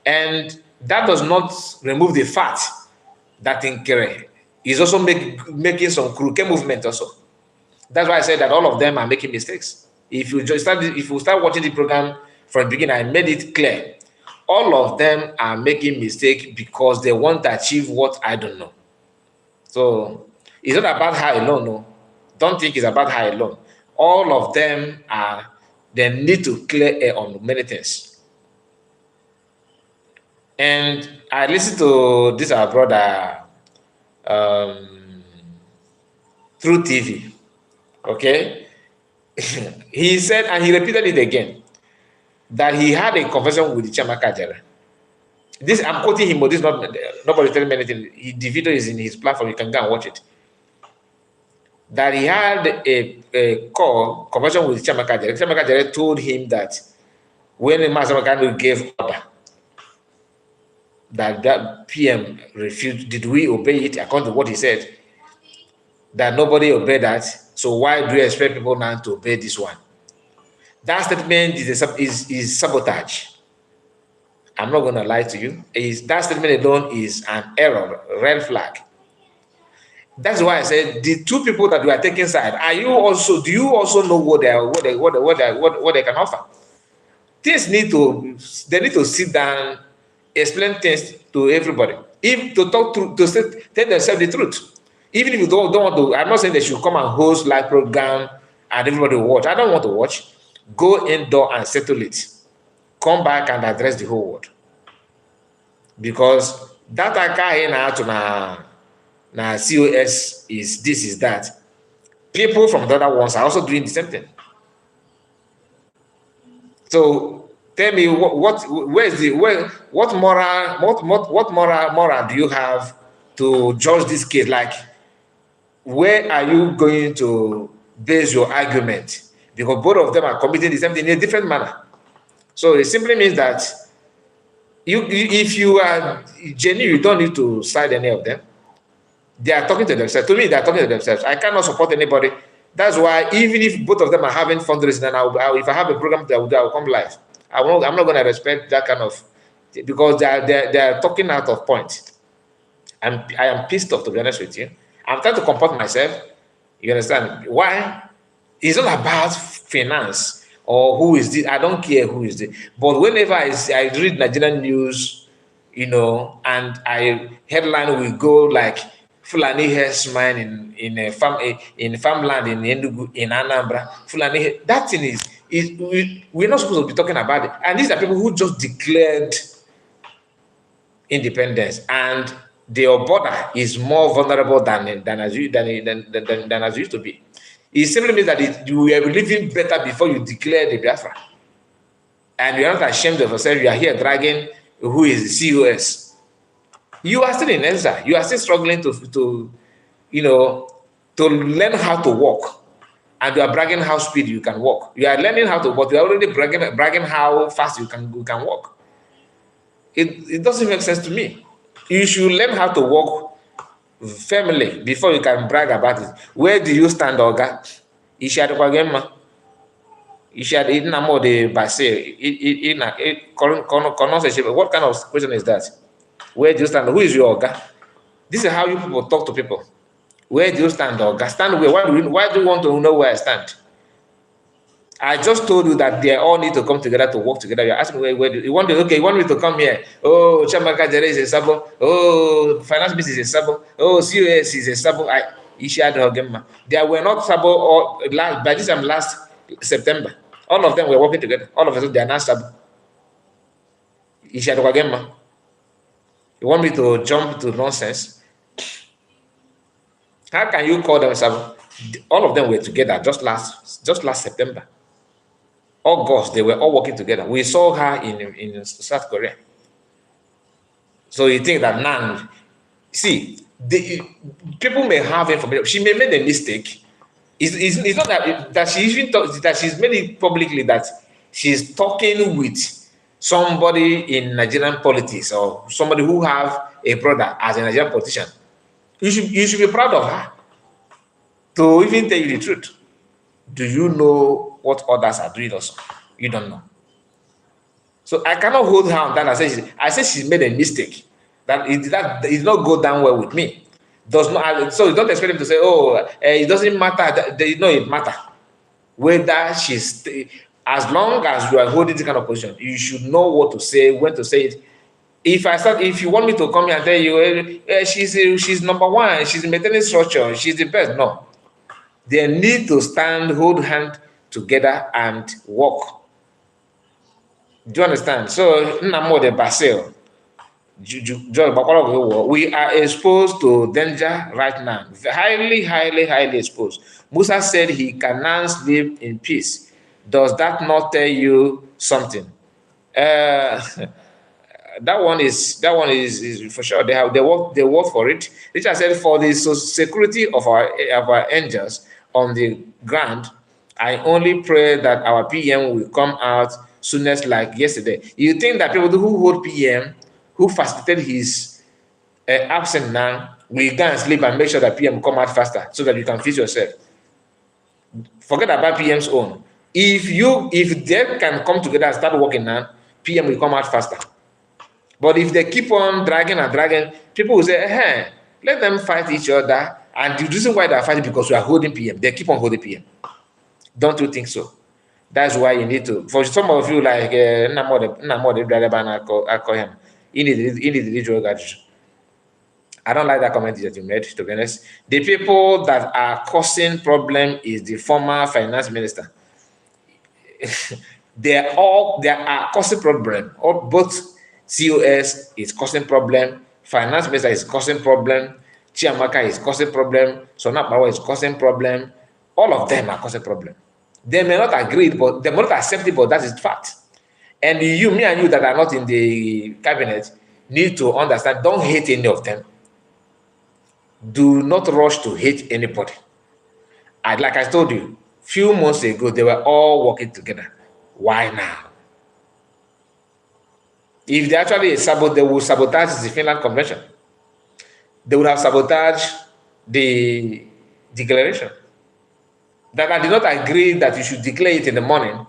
And that does not remove the fact that Nkere is also making some crooked movement also. That's why I said that all of them are making mistakes. If you start watching the program from the beginning, I made it clear. All of them are making mistakes because they want to achieve what I don't know. So it's not about her alone, no. Don't think it's about her alone. All of them they need to clear air on many things. And I listened to this our brother through TV. Okay? He said, and he repeated it again, that he had a conversation with the Chiamaka Jara. This, I'm quoting him, but this is not, nobody telling me anything. The video is in his platform, you can go and watch it. That he had a conversation with Chiamaka Jara. Chiamaka Jara told him that when Masamakano gave order, that PM refused, did we obey it according to what he said? That nobody obeyed that, so why do you expect people now to obey this one? That statement is sabotage. I'm not going to lie to you. That statement alone is an error, red flag. That's why I said the two people that we are taking side. Do you also know what they can offer? They need to sit down, explain things to everybody. If to talk to tell themselves the truth. Even if you don't want to, I'm not saying they should come and host live program and everybody will watch. I don't want to watch. Go indoor and settle it. Come back and address the whole world. Because that na COS is this, is that. People from the other ones are also doing the same thing. So tell me what moral do you have to judge this case? Like, where are you going to base your argument? Because both of them are committing the same thing in a different manner. So it simply means that if you are genuine, you don't need to side any of them. They are talking to themselves. To me, they are talking to themselves. I cannot support anybody. That's why even if both of them are having fundraising, and if I have a program that will come live, I'm not going to respect that kind of, because they are talking out of point. I am pissed off, to be honest with you. I'm trying to comport myself. You understand? Why? It's not about finance or who is this. I don't care who is this. But whenever I read Nigerian news, and headline will go like Fulani herdsman in farmland in Enugu, in Anambra. Fulani, that thing we're not supposed to be talking about it. And these are people who just declared independence, and their border is more vulnerable than as it used to be. It simply means that you were living better before you declared the Biafra. And you are not ashamed of yourself. You are here dragging who is the COS. You are still in exile. You are still struggling you know, to learn how to walk. And you are bragging how speed you can walk. You are learning how to walk. You are already bragging how fast you can walk. It doesn't make sense to me. You should learn how to walk firmly before you can brag about it. Where do you stand, Oga? Ishadkwagema. Ishad Inamo de Base. What kind of question is that? Where do you stand? Who is your Oga? This is how you people talk to people. Where do you stand, Oga? Stand where? Why do you want to know where I stand? I just told you that they all need to come together to work together. You're asking where do you want to, okay, you want me to come here? Oh, Chamaka Jere is a sabo. Oh, finance business is a sabo. Oh, COS is a sabo. They were not sabo or by this time last September. All of them were working together. All of a sudden they are not sabo. You want me to jump to nonsense? How can you call them sabo? All of them were together just last September. August, they were all working together. We saw her in South Korea. So you think that now, see, people may have information. She may make a mistake. It's not that she even that she's made it publicly that she's talking with somebody in Nigerian politics or somebody who have a brother as a Nigerian politician. You should be proud of her. To even tell you the truth. Do you know what others are doing also? You don't know. So I cannot hold her on that. I say she's made a mistake. That it did not go down well with me. Does not. So you don't expect him to say, "Oh, it doesn't matter." No, it matter whether she's. As long as you are holding this kind of position, you should know what to say, when to say it. If you want me to come here and tell you, she's number one, she's maintaining structure, she's the best. No, they need to hold hand together and work. Do you understand? So, Namo de Basel, we are exposed to danger right now. Highly, highly, highly exposed. Musa said he cannot sleep in peace. Does that not tell you something? That one is for sure. They work for it. Richard said, for the security of our angels on the ground, I only pray that our PM will come out soonest like yesterday. You think that people who hold PM, who facilitated his absence now, will go and sleep and make sure that PM come out faster so that you can fix yourself? Forget about PM's own. If they can come together and start working now, PM will come out faster. But if they keep on dragging and dragging, people will say, hey, let them fight each other. And the reason why they're fighting because we are holding PM. They keep on holding PM. Don't you think so? That's why you need to. For some of you, like I don't like that comment that you made, to be honest. The people that are causing problem is the former finance minister. they are causing problem. Both COS is causing problem, finance minister is causing problem, Chiamaka is causing problem, Sona Power is causing problem. All of them are causing problem. They may not agree, but they may not accept it, but that is fact. And me and you that are not in the cabinet need to understand, don't hate any of them. Do not rush to hate anybody. Like I told you, few months ago, they were all working together. Why now? If they actually they will sabotage the Finland Convention. They would have sabotaged the declaration. That I did not agree that you should declare it in the morning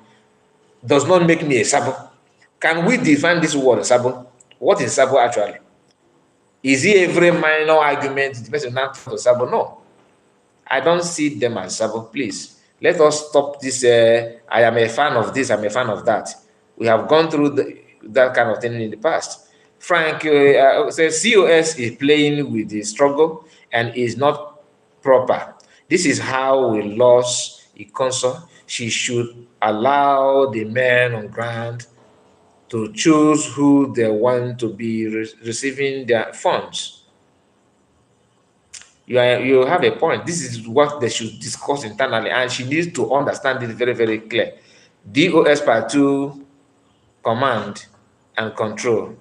does not make me a sabo. Can we define this word sabo? What is sabo actually? Is it every minor argument the person not for sabo? No. I don't see them as sabo. Please, let us stop this. I am a fan of this, I'm a fan of that. We have gone through that kind of thing in the past. Frank says COS is playing with the struggle and is not proper. This is how we lost a consort. She should allow the men on ground to choose who they want to be receiving their funds. You have a point. This is what they should discuss internally, and she needs to understand it very, very clear. DOS Part 2, command and control.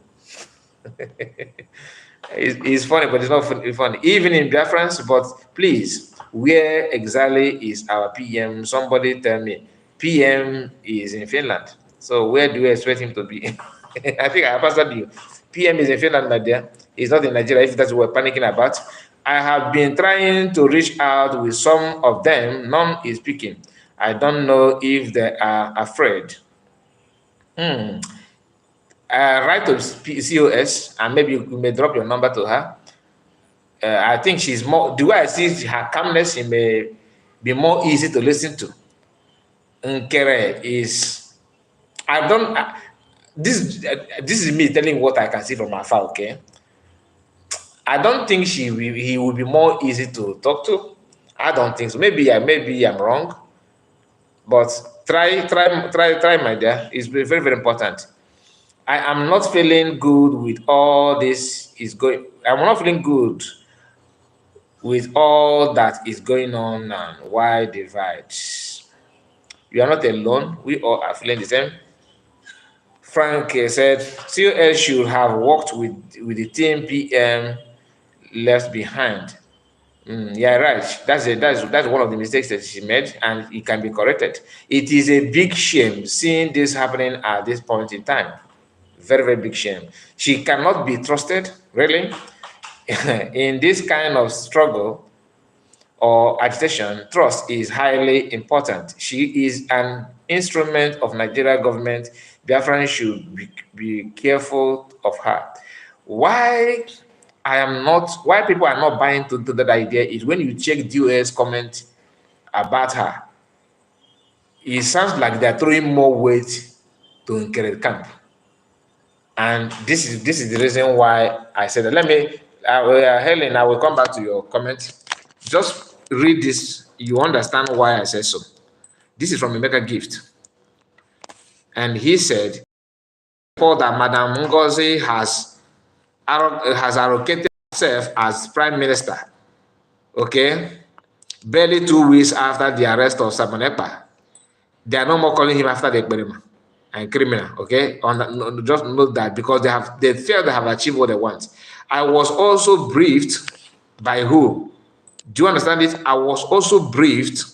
It's funny, but it's not funny. Even in Biafrans, but please, where exactly is our PM? Somebody tell me. PM is in Finland. So where do you expect him to be? I think I answered you. PM is in Finland, my dear. He's not in Nigeria, if that's what we're panicking about. I have been trying to reach out with some of them. None is speaking. I don't know if they are afraid. Hmm. Write to COS and maybe you may drop your number to her. I think she's more, the way I see her calmness, she may be more easy to listen to. Nkere is, I don't, this is me telling what I can see from afar, okay? I don't think he will be more easy to talk to. I don't think so. Maybe I'm wrong, but try, my dear. It's very, very important. I am not feeling good with all this is going. I'm not feeling good with all that is going on now. Why divide? You are not alone. We all are feeling the same. Frank said COS should have worked with the team PM left behind. Yeah, right. That's one of the mistakes that she made, and it can be corrected. It is a big shame seeing this happening at this point in time. Very, very big shame. She cannot be trusted, really. In this kind of struggle or agitation, trust is highly important. She is an instrument of Nigeria government. Biafrans should be careful of her. Why why people are not buying to that idea is when you check DOS comment about her, it sounds like they're throwing more weight to Nkere camp. And this is the reason why I said that. Helen, I will come back to your comment. Just read this. You understand why I said so. This is from a mega gift. And he said, Paul, that Madam Ngozi has allocated herself as prime minister. Okay? Barely 2 weeks after the arrest of Sabonepa. They are no more calling him after the experiment and criminal. Okay? Just note that because they feel they have achieved what they want. I was also briefed by who? Do you understand it? I was also briefed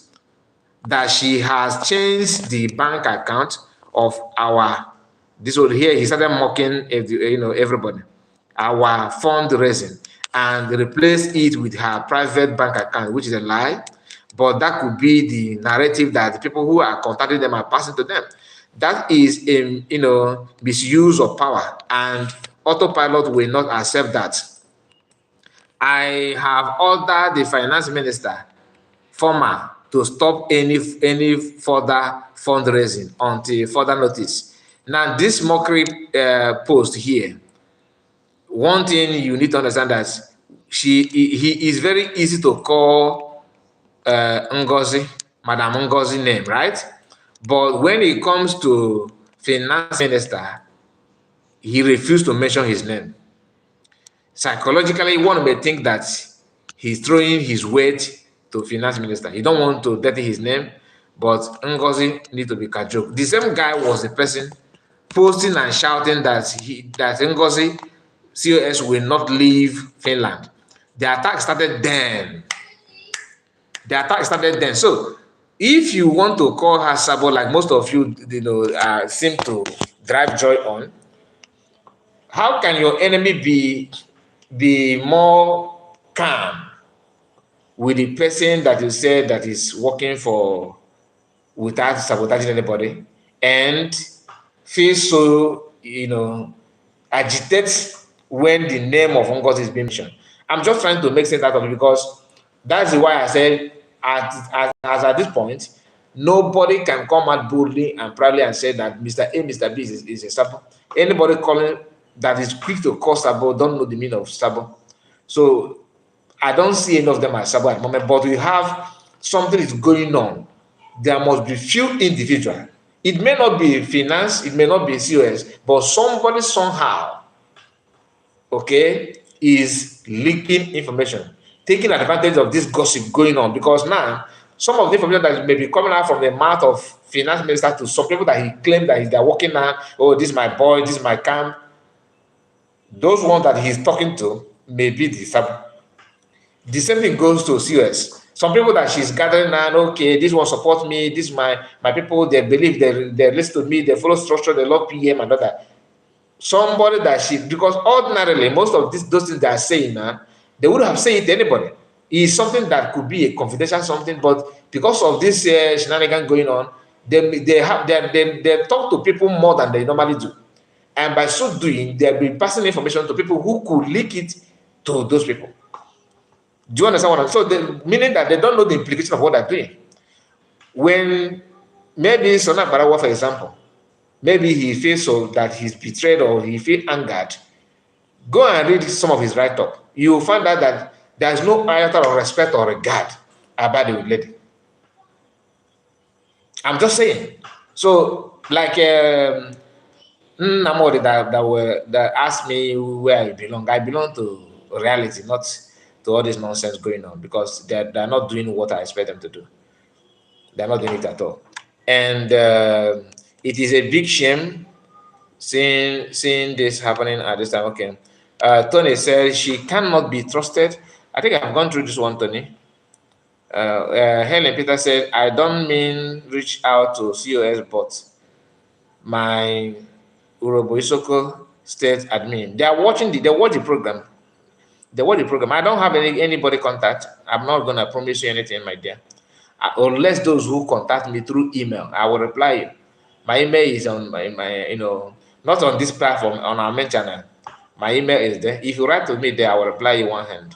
that she has changed the bank account of our, this one here, he started mocking everybody, our fundraising, and replaced it with her private bank account, which is a lie. But that could be the narrative that the people who are contacting them are passing to them. That is a misuse of power, and autopilot will not accept that. I have ordered the finance minister, former, to stop any further fundraising until further notice. Now, this mockery post here, one thing you need to understand that he is very easy to call Ngozi, Madam Ngozi name, right? But when it comes to finance minister, he refused to mention his name. Psychologically, one may think that he's throwing his weight to finance minister. He don't want to dirty his name, but Ngozi need to be cajoled. The same guy was the person posting and shouting that Ngozi COS will not leave Finland. The attack started then. So if you want to call her Sabo, like most of you, seem to drive joy on, how can your enemy be more calm with the person that you said that is working for without sabotaging anybody, and feel so agitated when the name of Ngozi is being mentioned? I'm just trying to make sense out of it, because that's why I said as at this point, nobody can come out boldly and proudly and say that Mr. A, Mr. B is a Sabo. Anybody calling that is quick to call Sabo don't know the meaning of Sabo. So I don't see any of them as Sabo at the moment, but we have something is going on. There must be few individuals. It may not be finance, it may not be COS, but somebody somehow, okay, is leaking information, taking advantage of this gossip going on, because now some of the information that may be coming out from the mouth of finance minister to some people that he claimed that they're working now, oh, this is my boy, this is my camp. Those ones that he's talking to may be disturbed. The same thing goes to COS. Some people that she's gathering and okay, this one support me, this my people, they believe they listen to me, they follow structure, they love PM and all that. Somebody that she, because ordinarily most of those things they are saying now, they would have said it to anybody. It's something that could be a confidential something, but because of this shenanigan going on, they talk to people more than they normally do, and by so doing, they'll be passing information to people who could leak it to those people. Do you understand what I'm saying? So, meaning that they don't know the implication of what they're doing. When maybe Sona Barawa, for example, maybe he feels so that he's betrayed or he feels angered, go and read some of his write-up. You will find out that there's no iota of respect or regard about the lady. I'm just saying. So, like Namori that asked me where I belong. I belong to reality, not to all this nonsense going on, because they're not doing what I expect them to do. They're not doing it at all. And it is a big shame seeing this happening at this time. Okay. Tony said she cannot be trusted. I think I've gone through this one, Tony. Helen Peter said, I don't mean reach out to COS, but my Urobo Isoko state admin. They are watching they watch the program. They watch the program. I don't have anybody contact. I'm not gonna promise you anything, my dear. Unless those who contact me through email, I will reply you. My email is on my not on this platform, on our main channel. My email is there. If you write to me there, I will reply you one hand.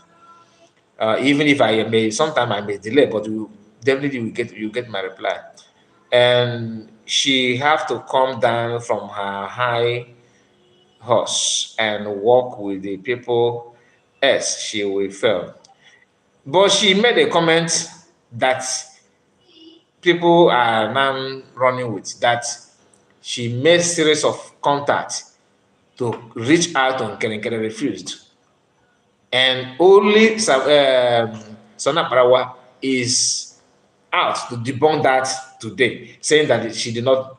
Even if I may, sometimes I may delay, but you definitely you get my reply. And she have to come down from her high horse and walk with the people as she will fail. But she made a comment that people are now running with, that she made series of contacts to reach out on Kerenkere refused. And only Sana Parawa is out to debunk that today, saying that she did not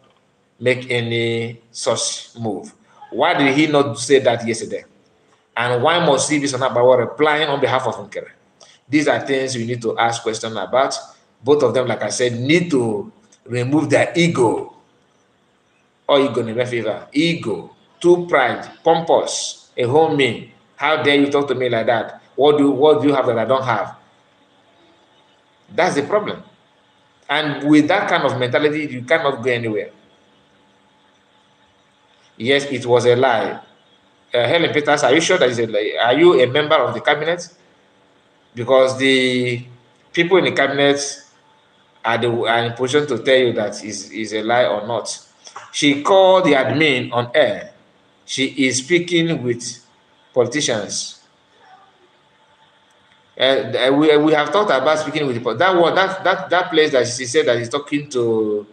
make any such move. Why did he not say that yesterday? And why must he be Sana Parawa replying on behalf of Nkere? These are things we need to ask questions about. Both of them, like I said, need to remove their ego. Or ego never favor. Ego, too pride, pompous, a whole me. How dare you talk to me like that? What do you have that I don't have? That's the problem. And with that kind of mentality, you cannot go anywhere. Yes, it was a lie. Helen Peters, are you sure that is a lie? Are you a member of the cabinet? Because the people in the cabinet are in position to tell you that is a lie or not. She called the admin on air. She is speaking with politicians. We have talked about speaking with the that place that she said that he's talking to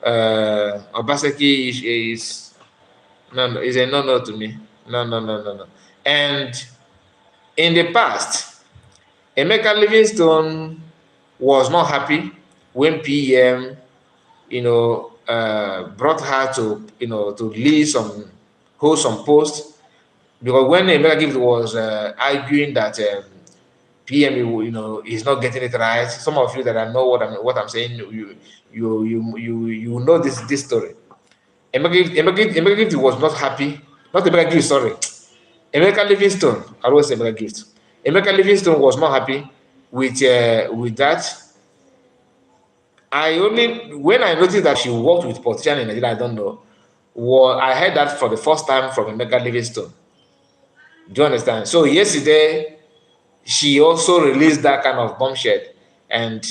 Obaseki is no, is a no to me. No. And in the past, Emeka Livingstone was not happy when PM, brought her to, to lead hold some posts, because when Emeka Gift was arguing that PM, is not getting it right. Some of you that I know what I'm saying, you know this story. Emeka Gift was not happy. Not Emeka Gift, sorry. Emeka Livingstone. I always say Emeka Gift. Emeka Livingstone was not happy with that. When I noticed that she worked with politicians in Nigeria, I don't know. Well, I heard that for the first time from Emeka Livingstone. Do you understand? So yesterday, she also released that kind of bombshell, and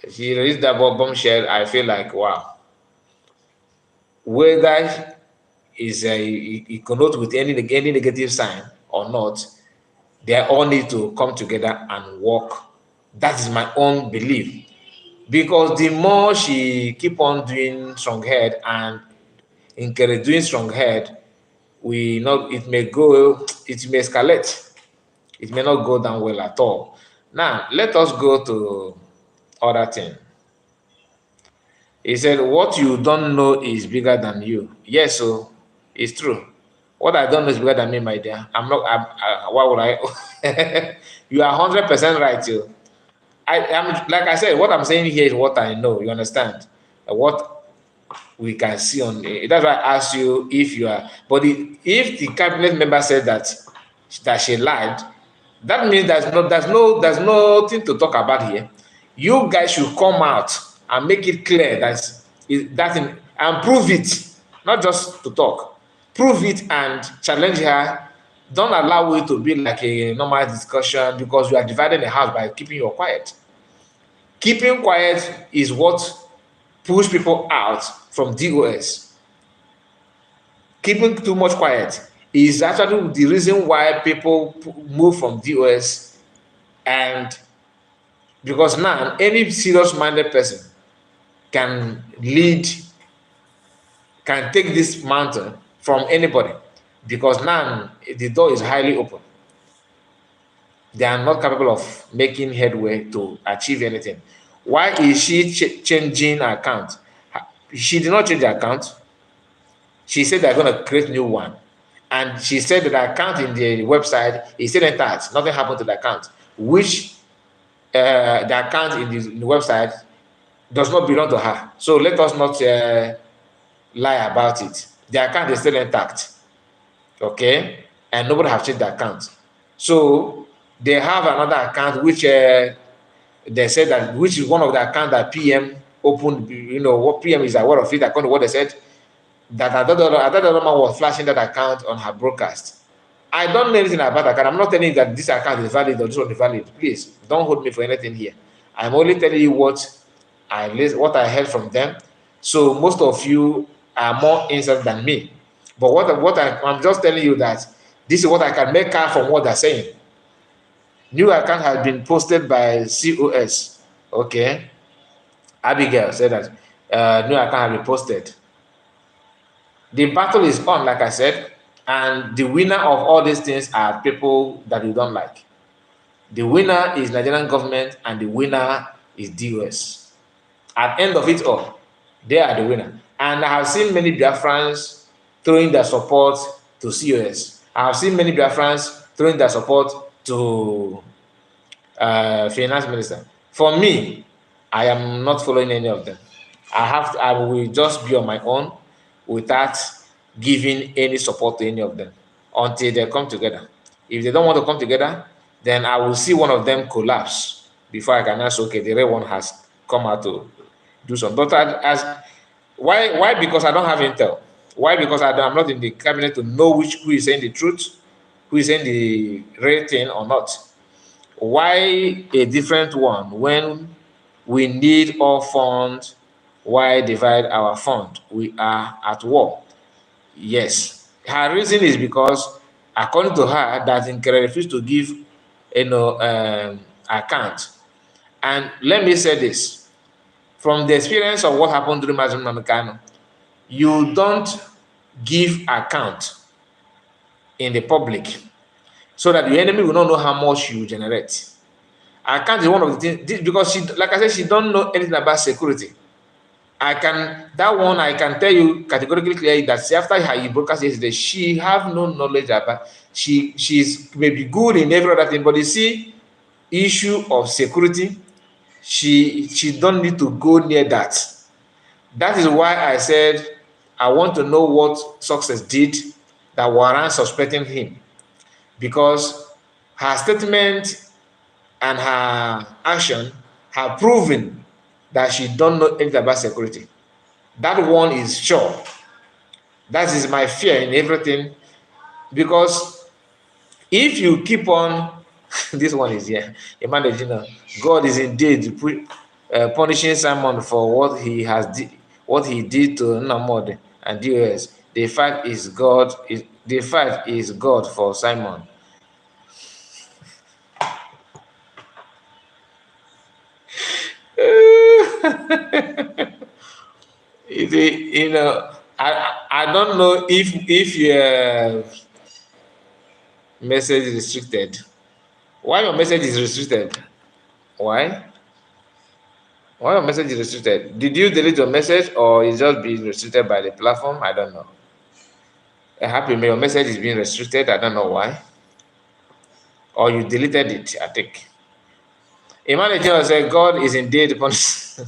she released that bombshell. I feel like, wow, whether it connotes with any negative sign or not, they all need to come together and work. That is my own belief, because the more she keep on doing strong head and encourage doing strong head, it may escalate. It may not go down well at all. Now, let us go to other thing. He said, what you don't know is bigger than you. Yes, so It's true. What I don't know is bigger than me, my dear. I'm not. Why would I? You are 100% right, too. I am, like I said. What I'm saying here is what I know. You understand? What we can see on. That's why I asked you if you are. But if the cabinet member said that she lied, that means there's nothing to talk about here. You guys should come out and make it clear and prove it, not just to talk. Prove it and challenge her. Don't allow it to be like a normal discussion because you are dividing the house by keeping your quiet. Keeping quiet is what push people out from DOS. Keeping too much quiet is actually the reason why people move from DOS. And because now any serious minded person can lead, can take this mountain from anybody, because now the door is highly open. They are not capable of making headway to achieve anything. Why is she changing her account? She did not change the account. She said they're going to create a new one. And she said that the account in the website is still intact. Nothing happened to the account, which the account in the website does not belong to her. So let us not lie about it. The account is still intact. Okay? And nobody have changed the account. So they have another account which they said that, which is one of the accounts that PM opened. You know what PM is aware of it, according to what they said, that another woman was flashing that account on her broadcast. I don't know anything about that account. I'm not telling you that this account is valid or this one is valid. Please don't hold me for anything here. I'm only telling you what I heard from them. So most of you are more inside than me. But I'm just telling you that this is what I can make out from what they're saying. New account has been posted by COS. Okay. Abigail said that new account has been posted. The battle is on, like I said, and the winner of all these things are people that you don't like. The winner is Nigerian government, and the winner is DOS. At the end of it all, they are the winner. And I have seen many Biafrans throwing their support to COS. I have seen many Biafrans throwing their support to finance minister. For me, I am not following any of them. I will just be on my own without giving any support to any of them until they come together. If they don't want to come together, then I will see one of them collapse before I can ask, okay, the real one has come out to do something. But why? Because I don't have intel. Why? Because I'm not in the cabinet to know who is saying the truth, who is saying the real thing or not. Why a different one when we need all funds? Why divide our fund? We are at war. Yes. Her reason is because, according to her, that Nkere refused to give account. And let me say this. From the experience of what happened during Mazin Mamikano, you don't give account in the public so that the enemy will not know how much you generate. Account is one of the things, because she, like I said, she don't know anything about security. I can tell you categorically clearly that after her broadcast yesterday, she have no knowledge about. She's maybe good in every other thing, but you see, issue of security, she don't need to go near that. That is why I said I want to know what Success did that warrants suspecting him, because her statement and her action have proven that she don't know anything about security. That one is sure. That is my fear in everything, because if you keep on, this one is here. Imagine, God is indeed punishing Simon for what he did to Namod and DOS. The fact is God for Simon. I don't know if your message is restricted. Why your message is restricted? Why? Why your message is restricted? Did you delete your message, or is just being restricted by the platform? I don't know. Happy Your message is being restricted. I don't know why. Or you deleted it, I think. Emmanuel said, God is indeed punishing.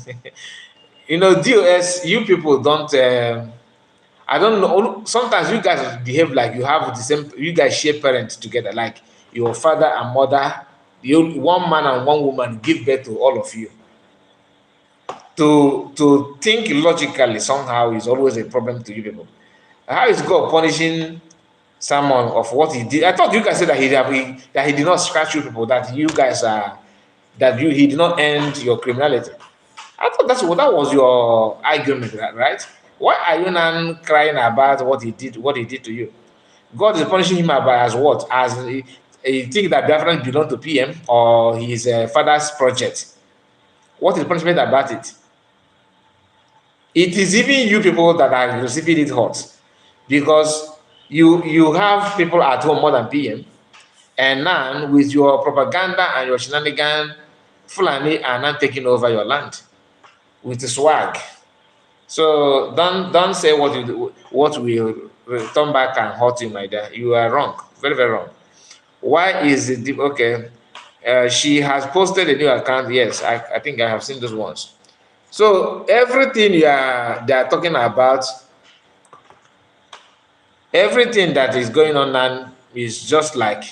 DOS, you people don't, I don't know. Sometimes you guys behave like you have the same, you guys share parents together, like your father and mother, one man and one woman give birth to all of you. To think logically somehow is always a problem to you people. How is God punishing someone of what he did? I thought you guys said that he did not scratch you people, that you guys are he did not end your criminality. I thought that was your argument, right? Why are you now crying about what he did to you? God is punishing him as what? As he think that Biafra belong to PM or his father's project. What is the punishment about it? It is even you people that are receiving it hot, because you have people at home more than PM, and now with your propaganda and your shenanigan, Fulani are now taking over your land with the swag. So don't say what will return back and hurt you, my dear. You are wrong, very very wrong. Why is it okay? She has posted a new account. Yes, I think I have seen those ones. So everything they are talking about, everything that is going on now is just like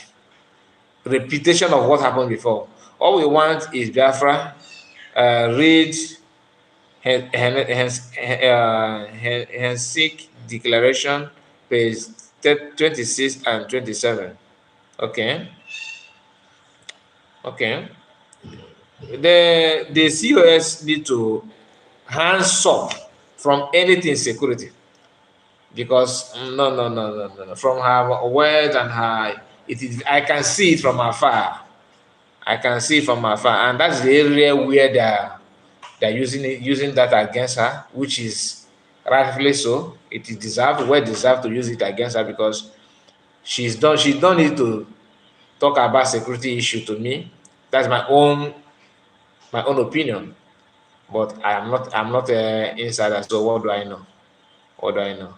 repetition of what happened before. All we want is Biafra. Read Helsinki Declaration, page 26 and 27. Okay. Okay. The COS need to hands up from anything security, because no. From her words and her, it is, I can see it from afar. I can see it from afar, and that's the area where they're using that against her, which is rightfully so. It is well deserved to use it against her, because she don't need to talk about security issue to me. That's my own opinion. But I'm not an insider, so what do I know? What do I know?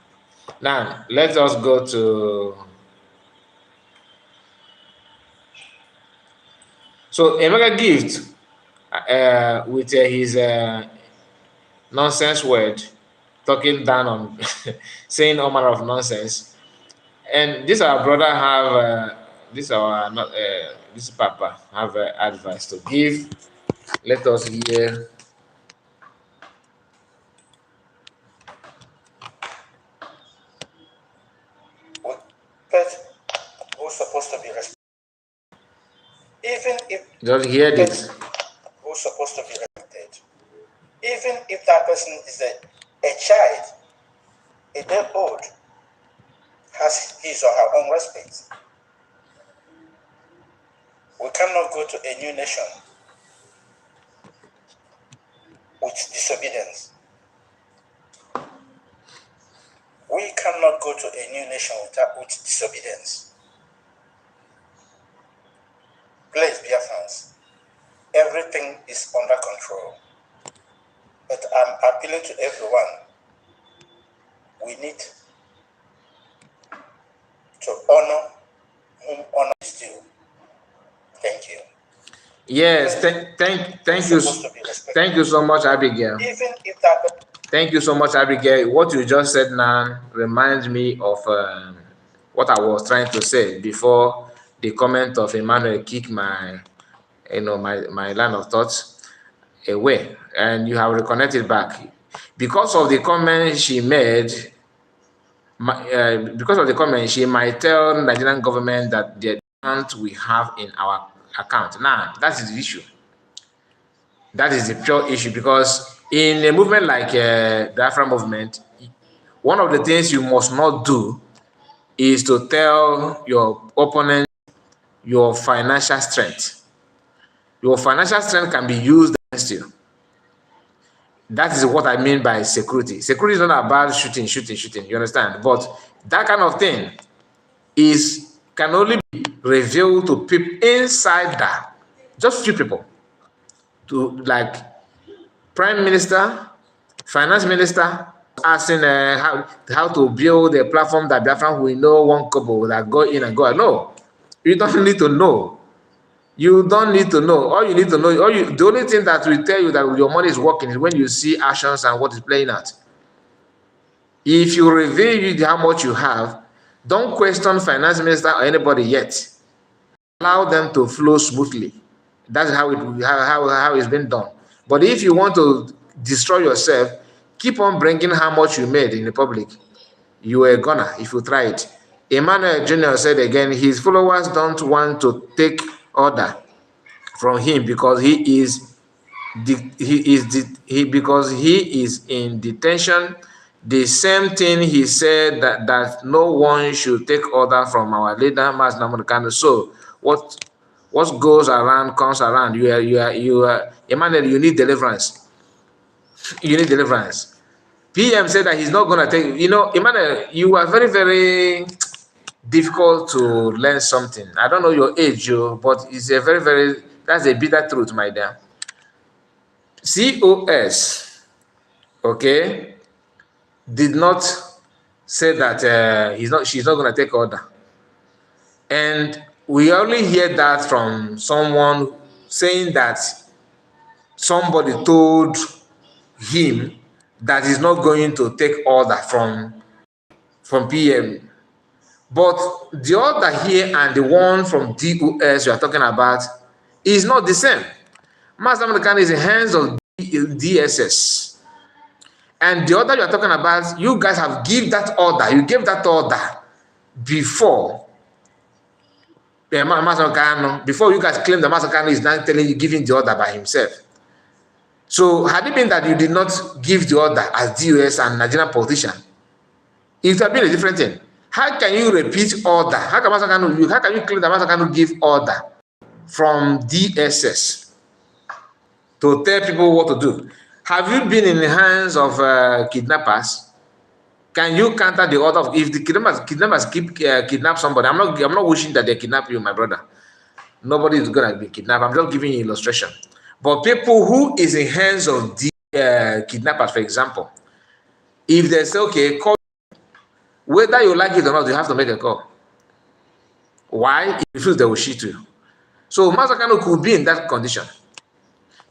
Now let us go to, so Emeka Gift with his nonsense word, talking down on saying all manner of nonsense. And this our brother have this our not this papa have advice to give. Let us hear. Who's supposed to be respected? Even if Just hear this. Who's supposed to be respected, even if that person is a child, a day old, has his or her own respect. We cannot go to a new nation with disobedience. We cannot go to a new nation with disobedience. Please, Biafrans, everything is under control. But I'm appealing to everyone. We need to honor whom honor is due. Thank you. Yes, thank you so much, Abigail. Even if that. Thank you so much, Abigail. What you just said now reminds me of what I was trying to say before the comment of Emmanuel kicked my line of thoughts away, and you have reconnected back because of the comment she made. Because of the comment, she might tell Nigerian government that the amount we have in our account. Now, that is the issue. That is the pure issue, because in a movement like Biafra movement, one of the things you must not do is to tell your opponent your financial strength. Your financial strength can be used against you. That is what I mean by security. Security is not about shooting. You understand? But that kind of thing can only be revealed to people inside that. Just few people. To like Prime Minister, Finance Minister, asking how to build a platform that Biafra will know one couple that go in and go out. No, you don't need to know. You don't need to know. All you need to know, the only thing that will tell you that your money is working is when you see actions and what is playing out. If you reveal how much you have, don't question finance minister or anybody yet. Allow them to flow smoothly. That's how it's been done. But if you want to destroy yourself, keep on bringing how much you made in the public. You are a goner if you try it. Emmanuel Jr. said again, his followers don't want to take order from him because he is in detention. The same thing he said that no one should take order from our leader, Mas Namorkano. So what goes around comes around. You are Emmanuel, you need deliverance. You need deliverance. PM said that he's not gonna take, Emmanuel, you are very, very difficult to learn something. I don't know your age, but it's a very, very, that's a bitter truth, my dear. COS, okay, did not say that she's not going to take order. And we only hear that from someone saying that somebody told him that he's not going to take order from PM. But the order here and the one from DOS you are talking about is not the same. Master American is in the hands of DSS. And the order you are talking about, you guys have give that order. You gave that order before before you guys claim that Master Kano is now telling you, giving the order by himself. So had it been that you did not give the order as DOS and Nigerian politician, it would have been a different thing. How can you repeat order? How can you claim that Master Kano give order from DSS to tell people what to do? Have you been in the hands of kidnappers? Can you counter the order of, if the kidnappers kidnap somebody? I'm not wishing that they kidnap you, my brother. Nobody is gonna be kidnapped. I'm just giving you an illustration. But people who is in hands of the kidnappers, for example, if they say, okay, call, whether you like it or not, you have to make a call. Why? If you refuse, they will shoot you. So Master Kano could be in that condition.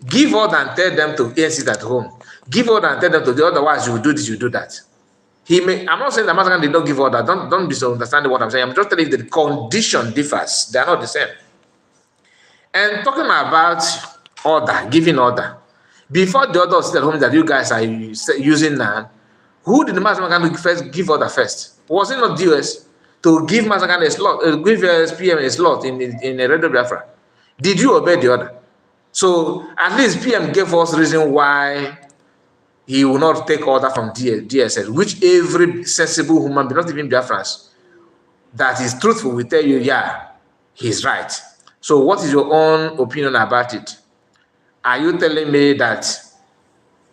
Give order and tell them to sit at home. Give order and tell them to do, otherwise you will do this, you do that. I'm not saying that Master Kano did not give order. Don't misunderstand what I'm saying. I'm just telling you the condition differs. They are not the same. And talking about order, giving order, before the order sit at home that you guys are using now, who did the Master Kano first give order first? Was it not DOS to give Master Kano a slot, give PM a slot in a Radio Biafra? Did you obey the order? So at least PM gave us reason why he will not take order from DSS, which every sensible human being, not even Biafrans, that is truthful will tell you, yeah, he's right. So what is your own opinion about it? Are you telling me that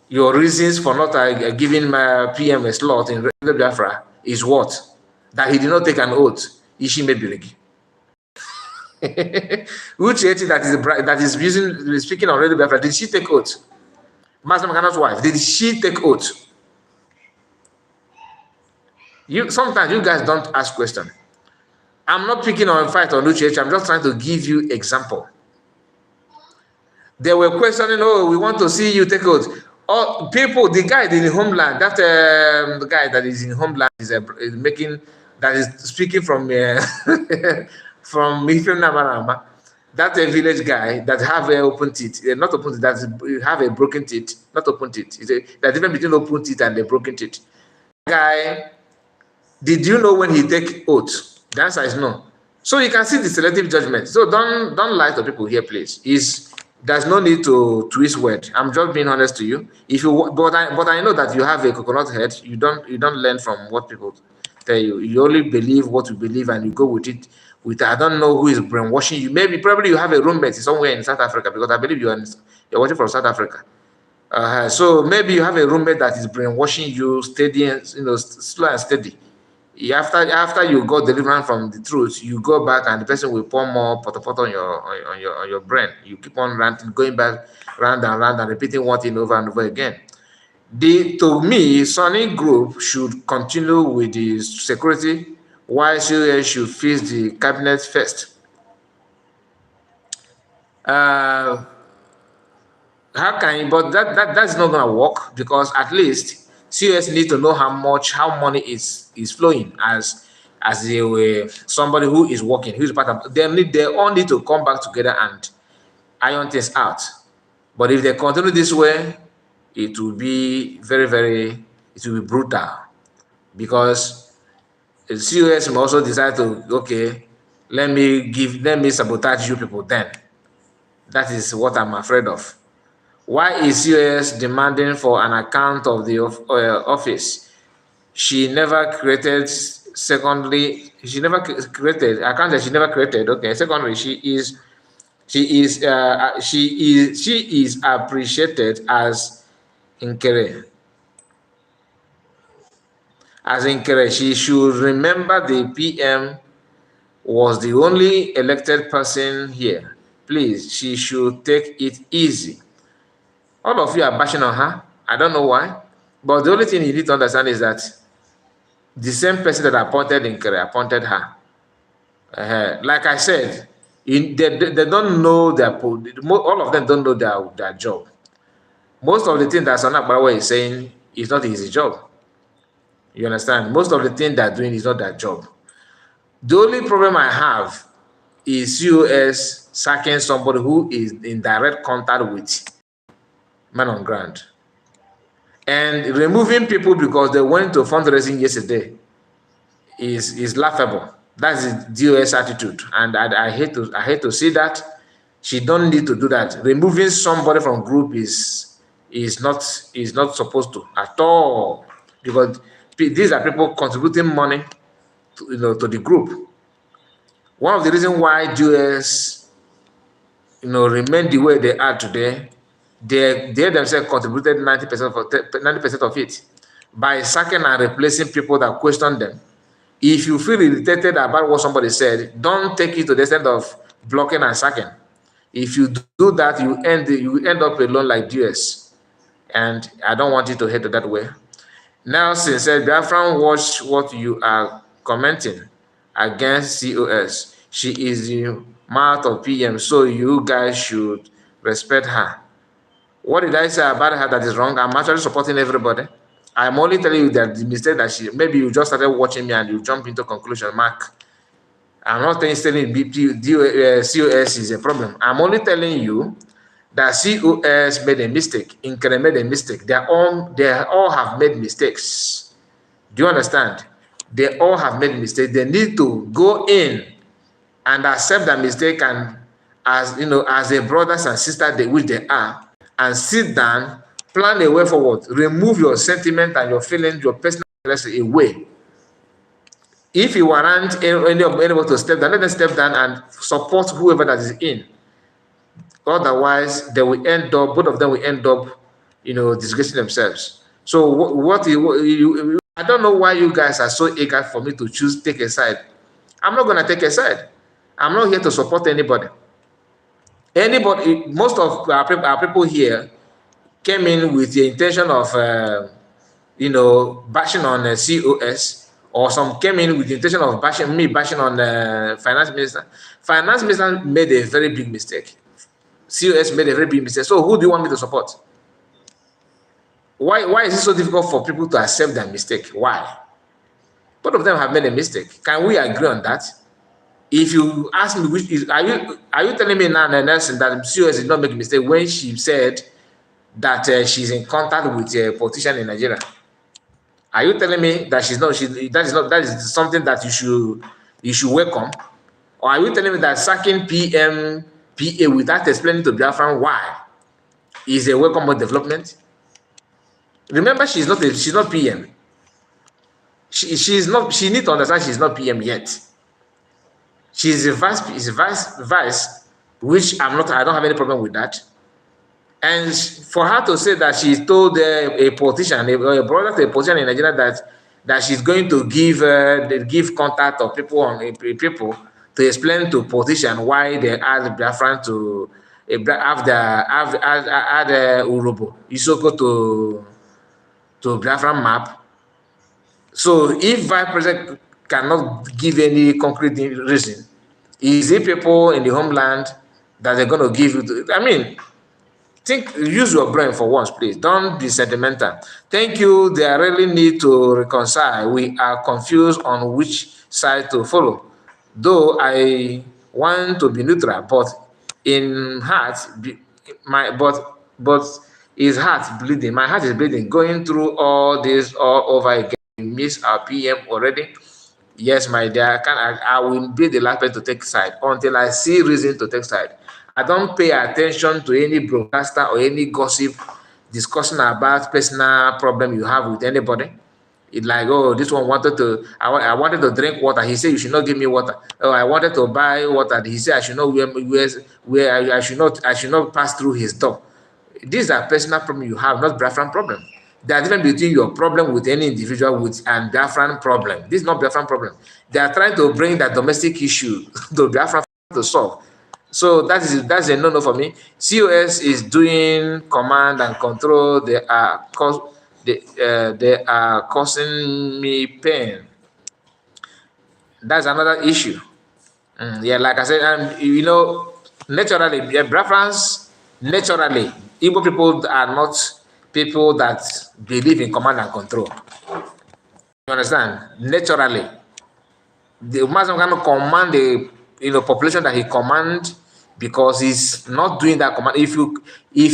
your reasons for not giving my PM a slot in Radio Biafra is what? That he did not take an oath? Ishi Mebirigi. Which that is speaking on Radio Biafra, did she take oath? Master Makano's wife, did she take oath? Sometimes you guys don't ask questions. I'm not picking on a fight on Uchechi. I'm just trying to give you example. They were questioning, oh, we want to see you take oath. Oh, people, the guy in the homeland, that the guy that is in homeland is speaking from from Mifim Namarama. That village guy that have open teeth, not open teeth, that have a broken teeth, not open teeth. There's difference between open teeth and a broken teeth. Guy, did you know when he take oath? The answer is no. So you can see the selective judgment. So don't lie to people here, please. There's no need to twist word. I'm just being honest to you. But I know that you have a coconut head. You don't learn from what people tell you. You only believe what you believe and you go with it. I don't know who is brainwashing you. Probably you have a roommate somewhere in South Africa, because I believe you're watching from South Africa. So maybe you have a roommate that is brainwashing you steady, slow and steady. After you got deliverance from the truth, you go back and the person will pour more pot on your brain. You keep on ranting, going back round and round and repeating one thing over and over again. To me, Sony Group should continue with the security, while COS should face the cabinet first. How can you, but that's not gonna work, because at least COS need to know how money is flowing as somebody who is working, who's part of, they all need to come back together and iron things out. But if they continue this way, it will be it will be brutal, because the COS may also decide to, okay, let me sabotage you people then. That is what I'm afraid of. Why is COS demanding for an account of the office? She never created. Secondly, she never created account that she never created. Okay. Secondly, she is appreciated as Nkere. As Nkere, she should remember the PM was the only elected person here. Please, she should take it easy. All of you are bashing on her. I don't know why. But the only thing you need to understand is that the same person that appointed Nkere appointed her. Like I said, they don't know all of them don't know their job. Most of the things that Sana Bawa is saying is not his job. You understand? Most of the things they're doing is not their job. The only problem I have is COS sacking somebody who is in direct contact with man on ground. And removing people because they went to fundraising yesterday is laughable. That's the DOS attitude, and I hate to see that. She don't need to do that. Removing somebody from group is not supposed to at all, because these are people contributing money to the group. One of the reasons why DOS remain the way they are today, they themselves contributed 90% of it by sacking and replacing people that question them. If you feel irritated about what somebody said, don't take it to the extent of blocking and sacking. If you do that, you end up alone like DS. And I don't want you to head that way. Now, since Biafra watch what you are commenting against COS, she is the mouth of PM, so you guys should respect her. What did I say about her that is wrong? I'm actually supporting everybody. I'm only telling you that the mistake that maybe you just started watching me and you jump into conclusion, Mark. I'm not saying COS is a problem. I'm only telling you that COS made a mistake. Inkere made a mistake. They all have made mistakes. Do you understand? They all have made mistakes. They need to go in and accept that mistake, and as a brothers and sisters which they are, and sit down, plan a way forward, remove your sentiment and your feelings, your personal interest away. If you aren't able to step down, let them step down and support whoever that is in. Otherwise, they will end up, both of them will end up, disgracing themselves. So I don't know why you guys are so eager for me to take a side. I'm not going to take a side. I'm not here to support anybody. Most of our people here came in with the intention of, bashing on COS, or some came in with the intention of bashing on finance minister. Finance minister made a very big mistake. COS made a very big mistake. So who do you want me to support? Why is it so difficult for people to accept their mistake? Why? Both of them have made a mistake. Can we agree on that? If you ask me, are you telling me now, Nelson, that COS did not make a mistake when she said that she's in contact with a politician in Nigeria? Are you telling me that that is something that you should welcome? Or are you telling me that sacking PA without explaining to Biafran why is a welcome development? Remember, she's not PM. She needs to understand she's not PM yet. She's a vice, which I don't have any problem with that. And for her to say that she told a politician, a brother to a politician in Nigeria, that she's going to give contact of people to explain to politician why they asked Biafran to have Urobo Isoko to Biafra map. So if Vice President cannot give any concrete reason, is it people in the homeland that they're going to give you? I mean, use your brain for once, please. Don't be sentimental. Thank you. They really need to reconcile. We are confused on which side to follow. Though I want to be neutral, but in heart, my but his heart bleeding. My heart is bleeding. Going through all this all over again. Miss our PM already. Yes, my dear, I will be the last person to take side until I see reason to take side. I don't pay attention to any broadcaster or any gossip discussing about personal problem you have with anybody. It's like, oh, this one wanted to, I wanted to drink water. He said you should not give me water. Oh, I wanted to buy water. He said I should not where I should not pass through his door. These are personal problems you have, not Biafran problem. There are difference between your problem with any individual and Biafran problem. This is not Biafran problem. They are trying to bring that domestic issue to Biafran to solve. So that's a no-no for me. COS is doing command and control. They are causing me pain. That's another issue. Yeah, like I said, and naturally, Biafrans, naturally, Igbo people are not people that believe in command and control. You understand? Naturally, the Muslim cannot command the population that he command because he's not doing that command. If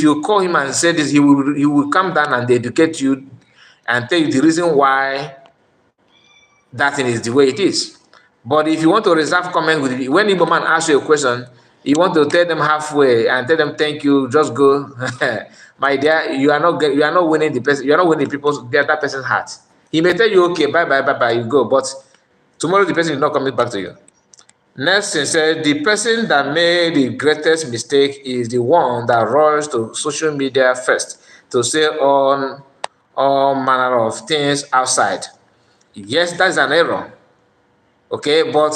you call him and say this, he will come down and educate you and tell you the reason why that thing is the way it is. But if you want to reserve comment with it, when Igbo man asks you a question, you want to tell them halfway and tell them thank you, just go. My dear, you are not winning the person, you are not winning the other person's heart. He may tell you, okay, bye, you go, but tomorrow the person is not coming back to you. Next thing said, the person that made the greatest mistake is the one that rushed to social media first to say all manner of things outside. Yes, that's an error. Okay, but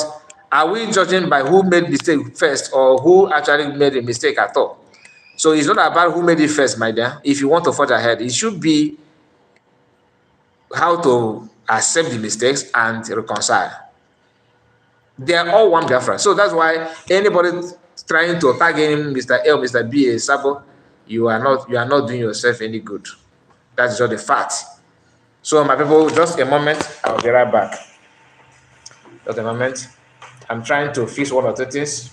are we judging by who made mistake first or who actually made a mistake at all? So it's not about who made it first, my dear. If you want to forge ahead, it should be how to accept the mistakes and reconcile. They are all one Biafra. So that's why anybody trying to tag in Mr. L, Mr. B, Sabo, you are not doing yourself any good. That's just the fact. So my people, just a moment, I'll be right back. Just a moment. I'm trying to fix one or two things.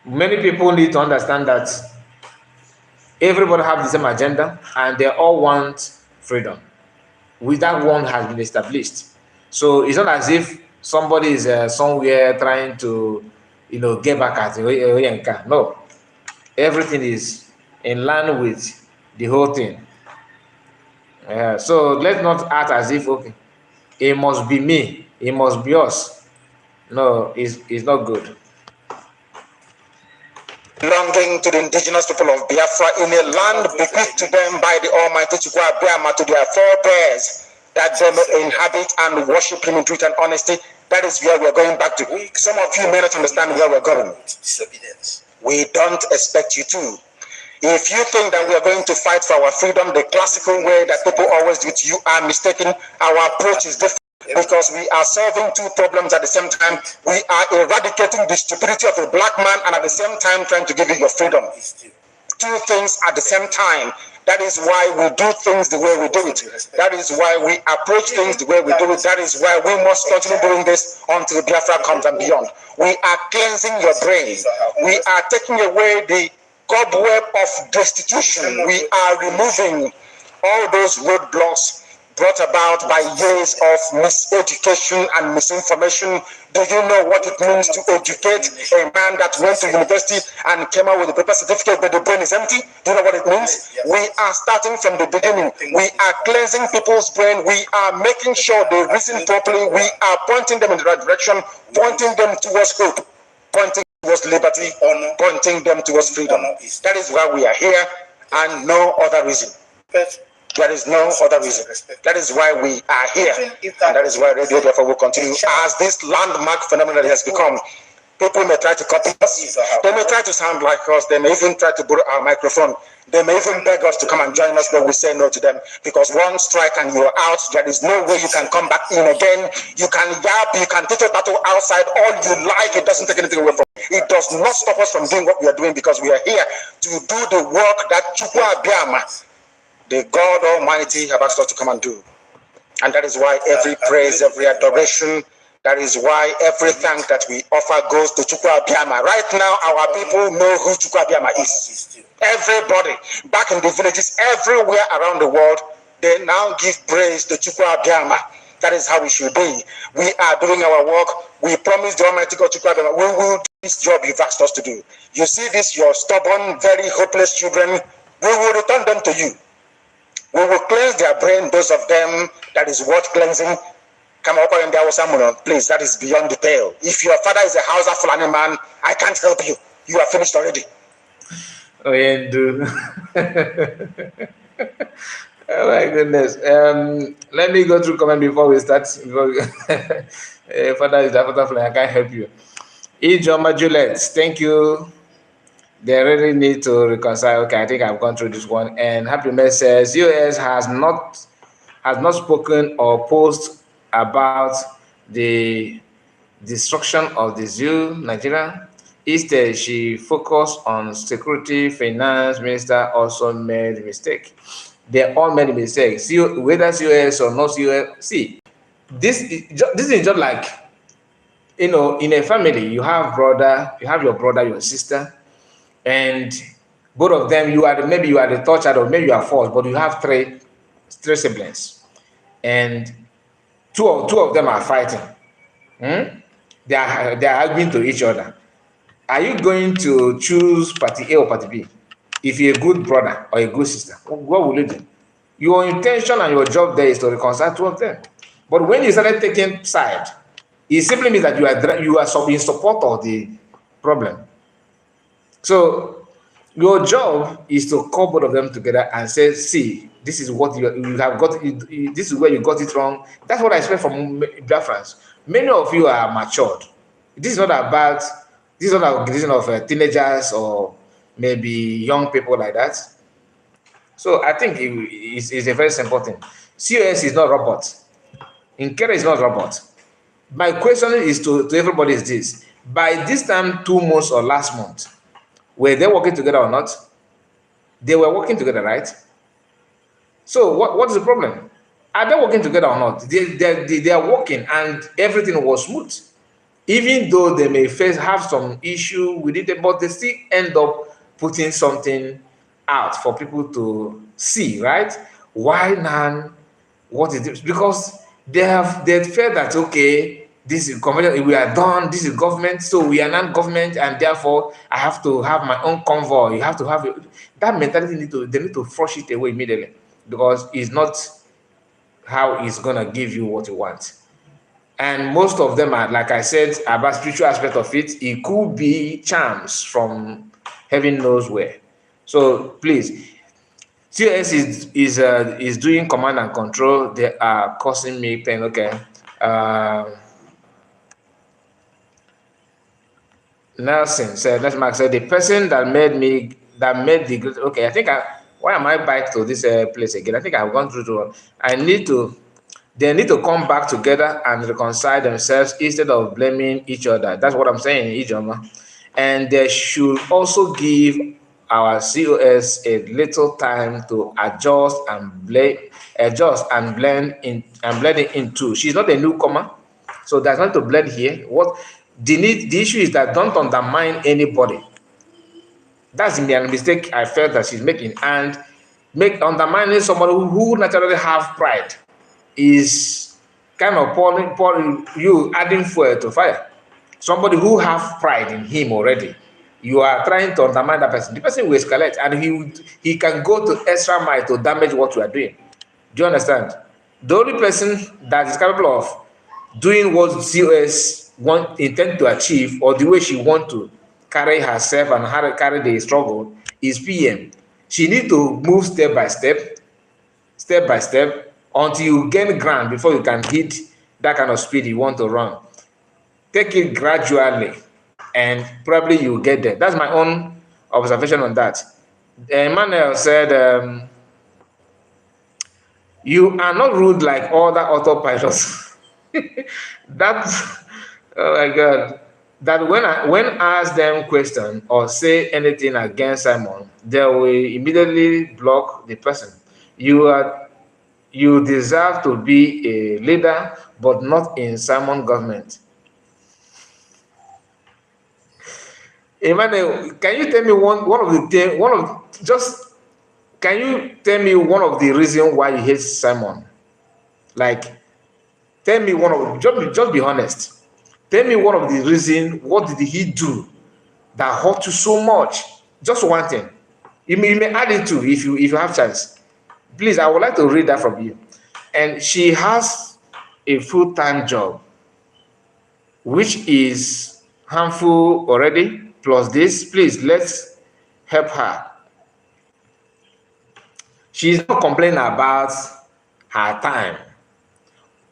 Many people need to understand that everybody have the same agenda and they all want freedom. With that one has been established. So it's not as if somebody is somewhere trying to, get back at Oyenka. No. Everything is in line with the whole thing. So let's not act as if, okay, it must be me, it must be us. No, it's not good. Belonging to the indigenous people of Biafra in a land bequeathed to them by the Almighty Chukwu Abiyama to their forebears, that they may inhabit and worship Him in truth and honesty. That is where we're going back to. Some of you may not understand where we're going. Disobedience. We don't expect you to. If you think that we are going to fight for our freedom the classical way that people always do it, you are mistaken. Our approach is different because we are solving two problems at the same time. We are eradicating the stupidity of a black man and at the same time trying to give you your freedom. Two things at the same time. That is why we do things the way we do it. That is why we approach things the way we do it. That is why we must continue doing this until Biafra comes and beyond. We are cleansing your brain. We are taking away the cobweb of destitution. We are removing all those roadblocks brought about by years of miseducation and misinformation. Do you know what it means to educate a man that went to university and came out with a paper certificate but the brain is empty? Do you know what it means? We are starting from the beginning. We are cleansing people's brain. We are making sure they reason properly. We are pointing them in the right direction, pointing them towards hope, pointing towards liberty, pointing them towards freedom. That is why we are here and no other reason. There is no other reason. That is why we are here. And that is why Radio Biafra will continue as this landmark phenomenon has become. People may try to copy us. They may try to sound like us. They may even try to borrow our microphone. They may even beg us to come and join us, but we say no to them because one strike and you're out. There is no way you can come back in again. You can yap, you can teach a battle outside all you like. It doesn't take anything away from it. It does not stop us from doing what we are doing because we are here to do the work that Chukwa Biama, the God Almighty, have asked us to come and do. And that is why every praise, every adoration, that is why every thank that we offer goes to Chukwa Biama. Right now, our people know who Chukwa Biama is. Everybody, back in the villages, everywhere around the world, they now give praise to Chukwa Biama. That is how we should be. We are doing our work. We promise the Almighty God, Chukwa Biama, we will do this job you've asked us to do. You see this, your stubborn, very hopeless children, we will return them to you. We will cleanse their brain, those of them that is worth cleansing. Come up and there was someone, please, that is beyond the pale. If your father is a Hausa Fulani man, I can't help you. You are finished already. Oh, yeah, dude. Oh my goodness. Let me go through comment before we start. Father is a Hausa Fulani, I can't help you. Ijoma Juliet, thank you. They really need to reconcile. Okay, I think I've gone through this one. And Happy Mess says US has not spoken or posted about the destruction of the zoo, Nigeria. Instead, she focused on security. Finance minister also made a mistake. They all made mistakes. Whether it's US or not US, see, this is just like, you know, in a family, you have your brother, your sister, and both of them, maybe you are the third child, or maybe you are fourth, but you have three siblings, and two of them are fighting. They are arguing to each other. Are you going to choose party A or party B? If you're a good brother or a good sister, what will you do? Your intention and your job there is to reconcile two of them. But when you started taking side, it simply means that you are in support of the problem. So your job is to call both of them together and say, see, this is what you have got, this is where you got it wrong. That's what I expect from Biafrans. Many of you are matured. This is not an organization of teenagers or maybe young people like that. So I think it's a very simple thing. COS is not robot. Nkere is not robot. My question is to everybody is this. By this time, 2 months or last month, were they working together or not? They were working together, right? So what is the problem? Are they working together or not? They are working and everything was smooth. Even though they may have some issue with it, but they still end up putting something out for people to see, right? Why now? What is this? Because they felt that, okay, this is government, we are done, this is government, so we are not government, and therefore I have to have my own convoy. You have to have that mentality. They need to flush it away immediately, because it's not how it's gonna give you what you want. And most of them are, like I said, about spiritual aspect of it. It could be charms from heaven knows where. So please, COS is doing command and control. They are causing me pain. Okay. Nelson said, Nelson Mark said, the person that made the okay, I think why am I back to this place again? I think I've gone through to they need to come back together and reconcile themselves instead of blaming each other. That's what I'm saying, Ijoma. And they should also give our COS a little time to adjust and blend it into. She's not a newcomer, so there's not to blend here. What the issue is that don't undermine anybody. That's the mistake I felt that she's making, and undermining somebody who naturally have pride is kind of pouring you adding fuel to fire. Somebody who have pride in him already, you are trying to undermine that person. The person will escalate, and he can go to extra mile to damage what you are doing. Do you understand? The only person that is capable of doing what COS intend to achieve, or the way she want to carry herself and carry the struggle, is PM. She need to move step by step, until you gain ground before you can hit that kind of speed you want to run. Take it gradually. and probably you get there. That's my own observation on that. Emmanuel said, you are not rude like other autopilots. That's, oh my God. That when asked them question or say anything against Simon, they will immediately block the person. You deserve to be a leader, but not in Simon government. Emmanuel, can you tell me can you tell me one of the reasons why you hate Simon? Like, tell me just be honest. Tell me one of the reasons. What did he do that hurt you so much? Just one thing. You may add it too if you have chance. Please, I would like to read that from you. And she has a full-time job, which is harmful already. Plus this, please let's help her. She's not complaining about her time.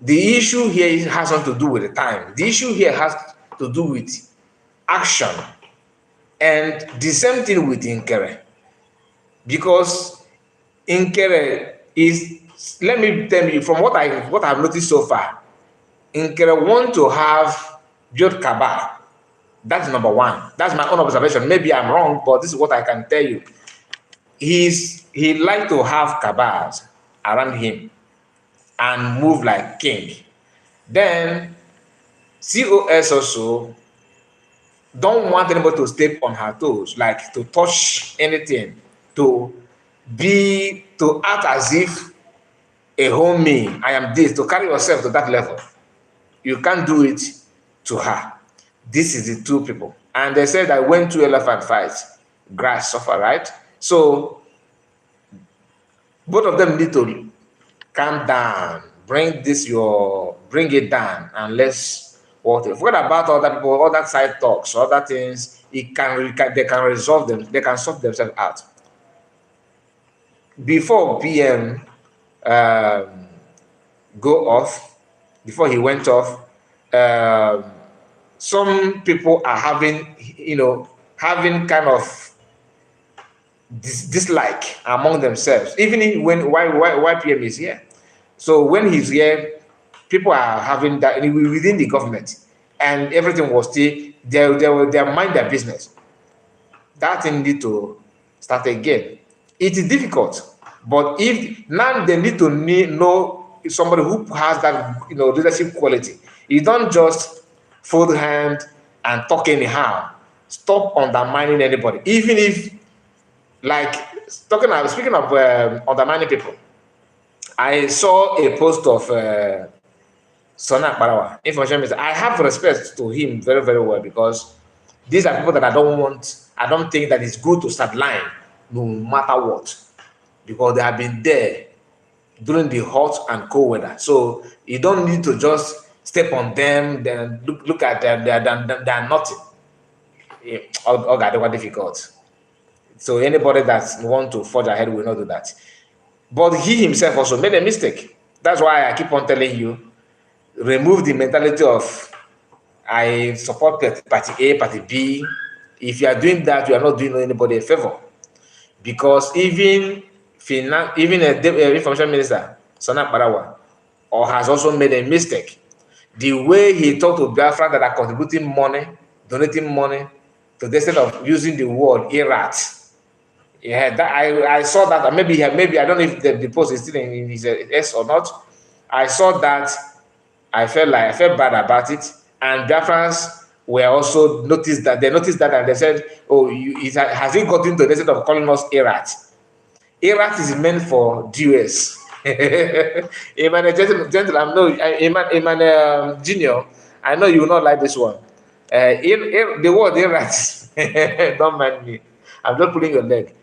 The issue here has nothing to do with the time. The issue here has to do with action. And the same thing with Nkere. Because Nkere is, let me tell you, from what I've noticed so far, Nkere want to have built Kaaba. That's number one. That's my own observation. Maybe I'm wrong, but this is what I can tell you. He like to have Kabas around him and move like king. Then COS also don't want anybody to step on her toes, like to touch anything, to act as if a homie, I am this, to carry yourself to that level. You can't do it to her. This is the two people. And they said that when two elephant fights, grass suffer, right? So both of them need to calm down, bring it down, and let's what about other people, other side talks, other things, they can resolve them, they can sort themselves out. Before PM go off, before he went off, some people are having kind of dislike among themselves, even when why PM is here. So when he's here, people are having that within the government, and everything was still they mind their business. That thing need to start again. It is difficult, but if now they need to know somebody who has that leadership quality. You don't just fold hand and talk anyhow. Stop undermining anybody, even if, like, speaking of undermining people. I saw a post of Sona Barawa, information minister. I have respect to him very, very well, because these are people that I don't think that it's good to start lying no matter what, because they have been there during the hot and cold weather. So you don't need to just step on them, then look at them, they're nothing. Oh God, they were difficult. So anybody that want to forge ahead will not do that. But he himself also made a mistake. That's why I keep on telling you, remove the mentality of I support party A, party B. If you are doing that, you are not doing anybody a favor. Because even information minister, Sana Barawa, has also made a mistake. The way he talked to Biafra that are contributing money, donating money, to the extent of using the word "erat." Yeah, that I saw that. Maybe I don't know if the post is still in his S or not. I saw that. I felt bad about it, and Biafrans were also noticed that and they said, "Oh, has he gotten to the extent of calling us erat?" Erat is meant for DUS. Emmanuel, gentle, I know, Emmanuel Junior, I know you will not like this one. The word erat, don't mind me. I'm just pulling your leg.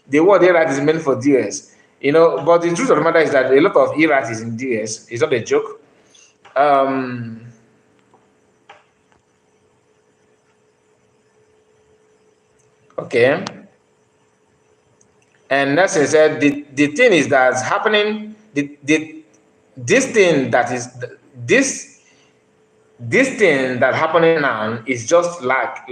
The word erat is meant for DUS. But the truth of the matter is that a lot of erat is in DUS. It's not a joke. Okay. And Nelson said the thing is that's happening. This thing that is this this thing that happening now is just lack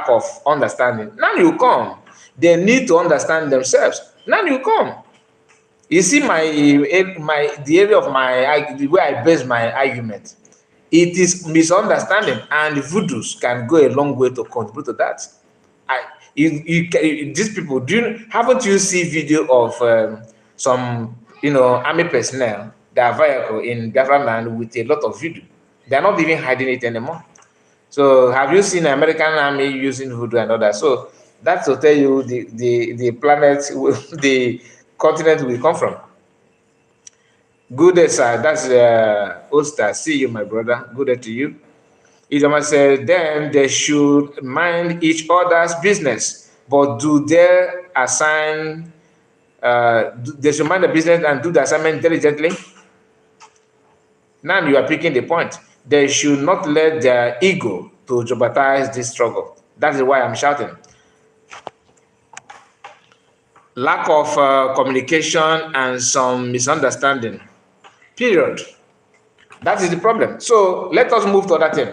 of understanding. Now you come. They need to understand themselves. Now you come. You see the area of the way I base my argument. It is misunderstanding, and voodoos can go a long way to contribute to that. I these people haven't you seen video of some army personnel, their vehicle in Biafra land with a lot of video. They are not even hiding it anymore. So have you seen American army using voodoo and others? So that's to tell you the planet, the continent we come from. Good day, sir. That's Oster. See you, my brother. Good day to you. Idoma said, then they should mind each other's business, but do they assign? They should mind the business and do the assignment diligently. Now you are picking the point. They should not let their ego to jeopardize this struggle. That is why I'm shouting. Lack of communication and some misunderstanding. Period. That is the problem. So let us move to that thing.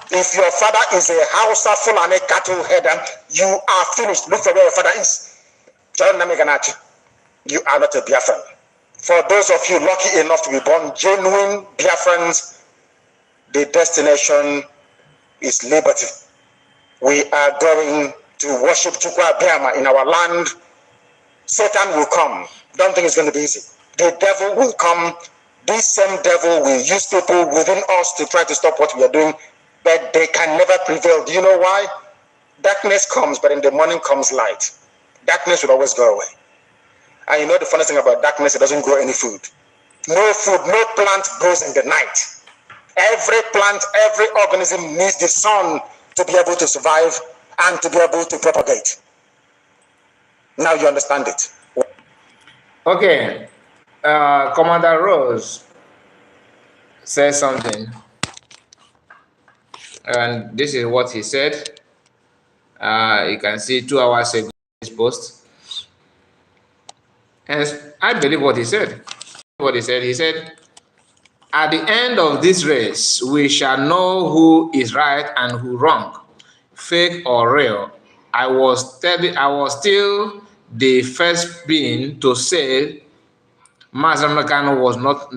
If your father is a Hausa Fulani cattle header, you are finished. Look for where your father is. John Nameganachi, you are not a Biafran. For those of you lucky enough to be born genuine Biafrans, the destination is liberty. We are going to worship Chukwa Biama in our land. Satan will come. Don't think it's going to be easy. The devil will come. This same devil will use people within us to try to stop what we are doing, but they can never prevail. Do you know why? Darkness comes, but in the morning comes light. Darkness will always go away. And you know the funniest thing about darkness, it doesn't grow any food. No food, no plant grows in the night. Every plant, every organism needs the sun to be able to survive and to be able to propagate. Now you understand it. Okay. Commander Rose says something. And this is what he said. You can see 2 hours ago this post. And I believe what he said. He said, at the end of this race, we shall know who is right and who wrong, fake or real. I was still the first being to say Mazen Mekano was not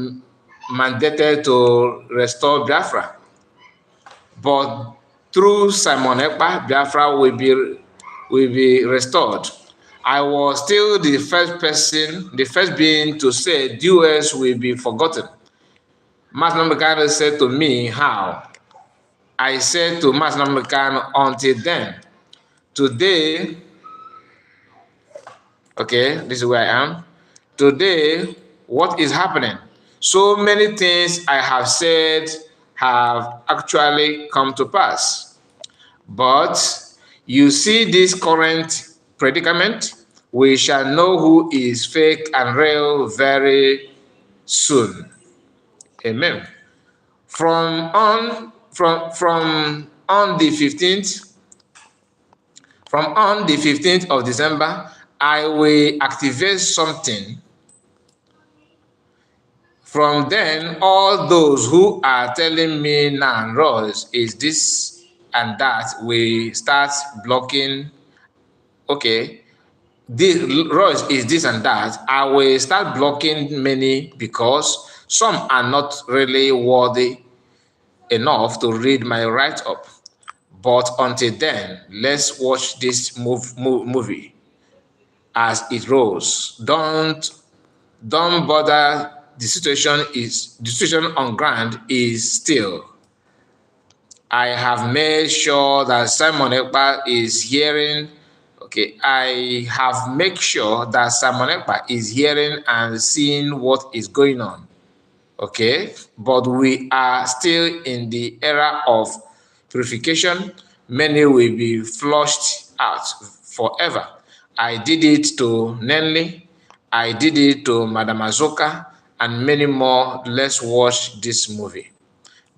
mandated to restore Biafra. But through Simon Ekpa, Biafra will be restored. I was still the first being to say duels will be forgotten. Mazen Mekano said to me, how? I said to Mazen Mekano, until then. Today, okay, this is where I am. Today, what is happening? So many things I have said have actually come to pass. But you see this current predicament, we shall know who is fake and real very soon. Amen. From on the 15th of December, I will activate something. From then, all those who are telling me now, Rose is this and that, we start blocking. Okay, this Rose is this and that. I will start blocking many because some are not really worthy enough to read my write-up. But until then, let's watch this movie as it rolls. Don't bother. The situation on ground is still. I have made sure that Simon Ekpa is hearing. Okay, I have made sure that Simon Ekpa is hearing and seeing what is going on. Okay, but we are still in the era of purification. Many will be flushed out forever. I did it to Nenli. I did it to Madam Azoka and many more. Let's watch this movie.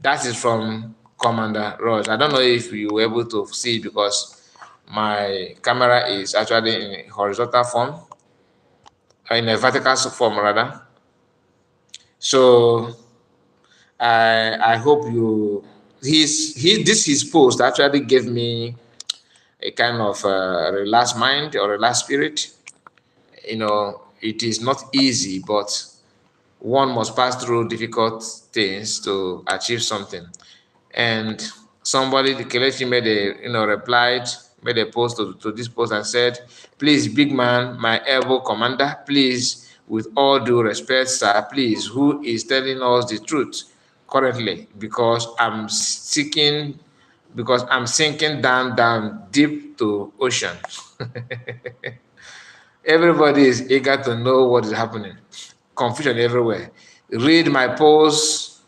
That is from Commander Ross. I don't know if you were able to see it because my camera is actually in a horizontal form, in a vertical form rather. So I hope you. This his post actually gave me a kind of relaxed mind or relaxed spirit. It is not easy, but one must pass through difficult things to achieve something. And somebody, the Kelechi made replied, made a post to this post and said, please, big man, my elbow commander, please, with all due respect, sir, please, who is telling us the truth currently? Because I'm sinking down deep to ocean. Everybody is eager to know what is happening. Confusion everywhere. Read my post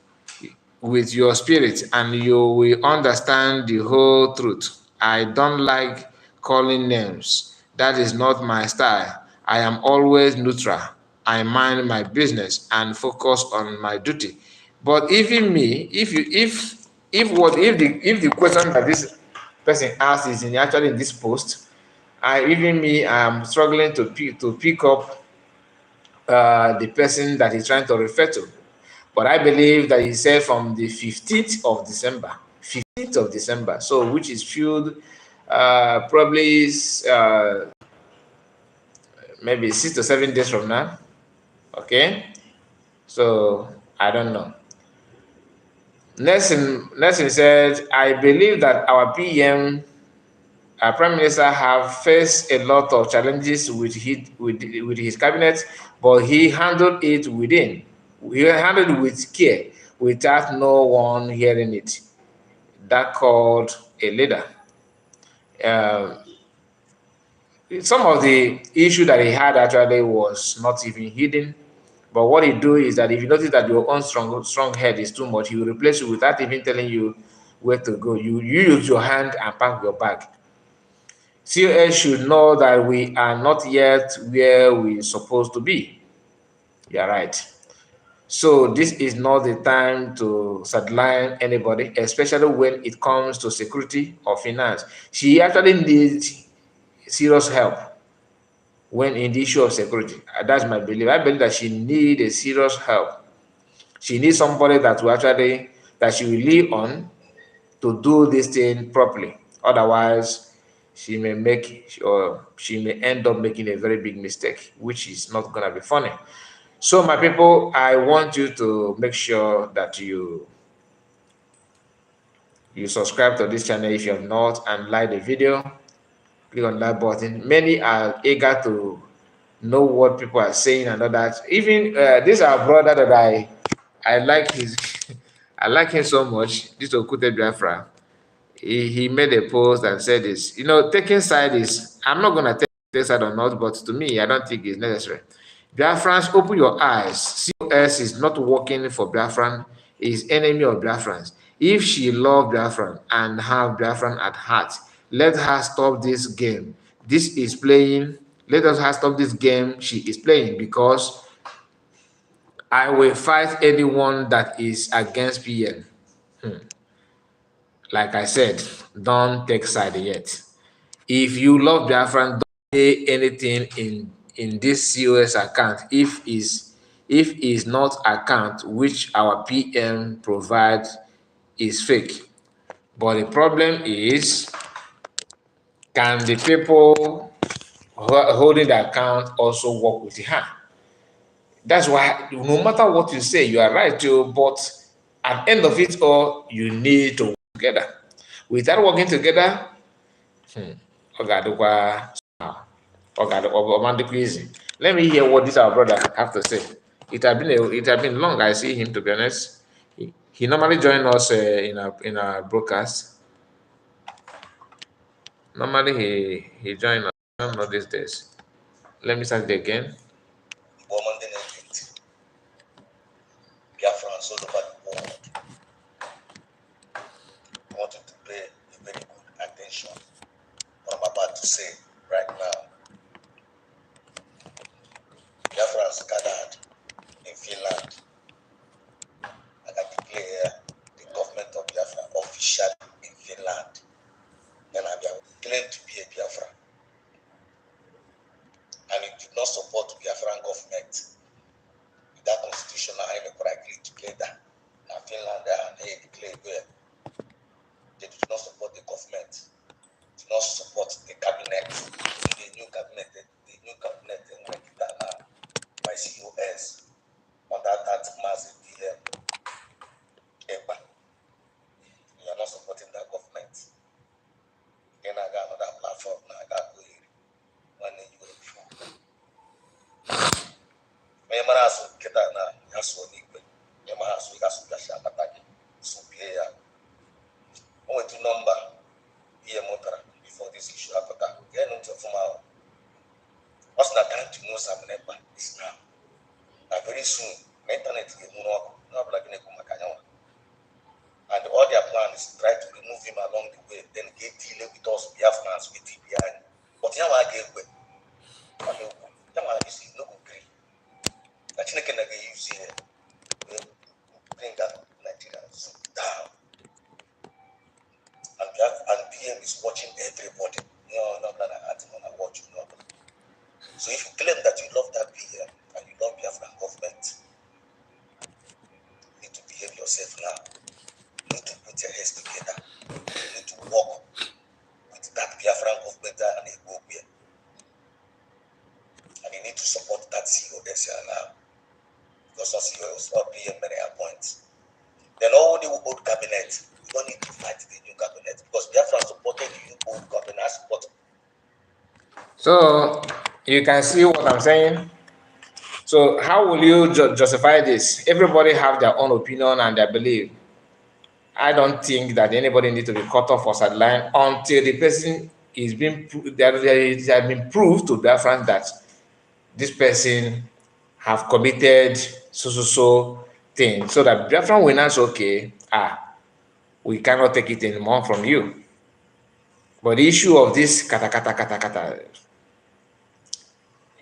with your spirit and you will understand the whole truth. I don't like calling names. That is not my style. I am always neutral. I mind my business and focus on my duty. But even me, if the question that this person asked is actually in this post, I am struggling to pick up the person that he's trying to refer to. But I believe that he said from the 15th of December, 15th of December, so which is few, probably maybe 6 to 7 days from now. Okay, so I don't know. Nelson said, I believe that our PM, our Prime Minister, have faced a lot of challenges with his cabinet, but he handled it within. He handled it with care, without no one hearing it. That called a leader. Uh, some of the issue that he had actually was not even hidden. But what he do is that if you notice that your own strong head is too much, he will replace you without even telling you where to go. You use your hand and pack your bag. COS should know that we are not yet where we're supposed to be. You're right. So this is not the time to sideline anybody, especially when it comes to security or finance. She actually needs serious help when in the issue of security. That's my belief. I believe that she needs a serious help. She needs somebody that she will lean on to do this thing properly. Otherwise, she may end up making a very big mistake, which is not gonna be funny. So, my people, I want you to make sure that you subscribe to this channel if you have not, and like the video. Click on that button. Many are eager to know what people are saying and all that. Even this our brother that I like his I like him so much. This Okute Biafra. He made a post and said this. Taking side is, I'm not gonna take side or not, but to me, I don't think it's necessary. Biafrans, open your eyes. COS is not working for Biafran, is enemy of Biafrans. If she love Biafran and have Biafran at heart, let her stop this game. This is playing. Let us her stop this game she is playing, because I will fight anyone that is against PM. Like I said, don't take side yet. If you love Biafran, don't pay anything in this COS account if not account which our PM provides is fake. But the problem is, can the people holding the account also work with her? That's why no matter what you say, you are right, too, but at the end of it all, you need to work together. Without working together, easy. Let me hear what this our brother have to say. It had been long. I see him, to be honest. He normally join us in our broadcast. Normally he join us. I don't know these days. Let me start it again. Biafra all over the world. I want you to pay a very good attention what I'm about to say right now. Biafrans gathered in Finland, and I declare the government of Biafra officially in Finland. Then I claimed to be a Biafra, and it did not support the Biafran government. That constitutional I agree together. Now Finland new cabinet by COS under that massive PM. You are not supporting that government. Then I got another platform. Now I got when you will fool. Remember, I saw get that now. I saw Nick. Remember, I saw Gasha so yeah. I went to number before this issue happened. Get into formal. What's not time to know some neighbor is now. Very soon, internet will not like and all their plan is to try to remove him along the way, then get deal with us Biafrans with it behind. But now I get away. Now I see no good agree. I think I can use here. Bring that Nigerians down. And PM is watching everybody. Not that I watch you. So if you claim that you love that PM and you love Biafran government, you need to behave yourself now. You need to put your heads together. You need to work with that Biafran government and Ethiopia. And you need to support that COS now. Because COS not PM many appoints. Then all the old cabinet, you don't need to fight the new cabinet because Biafran supported the new old cabinet support. So you can see what I'm saying. So how will you justify this? Everybody have their own opinion and their belief. I don't think that anybody needs to be cut off or sidelined until the person is being it has been proved to Biafrans that this person have committed so thing, so that Biafran will not say, okay, we cannot take it anymore from you. But the issue of this kata,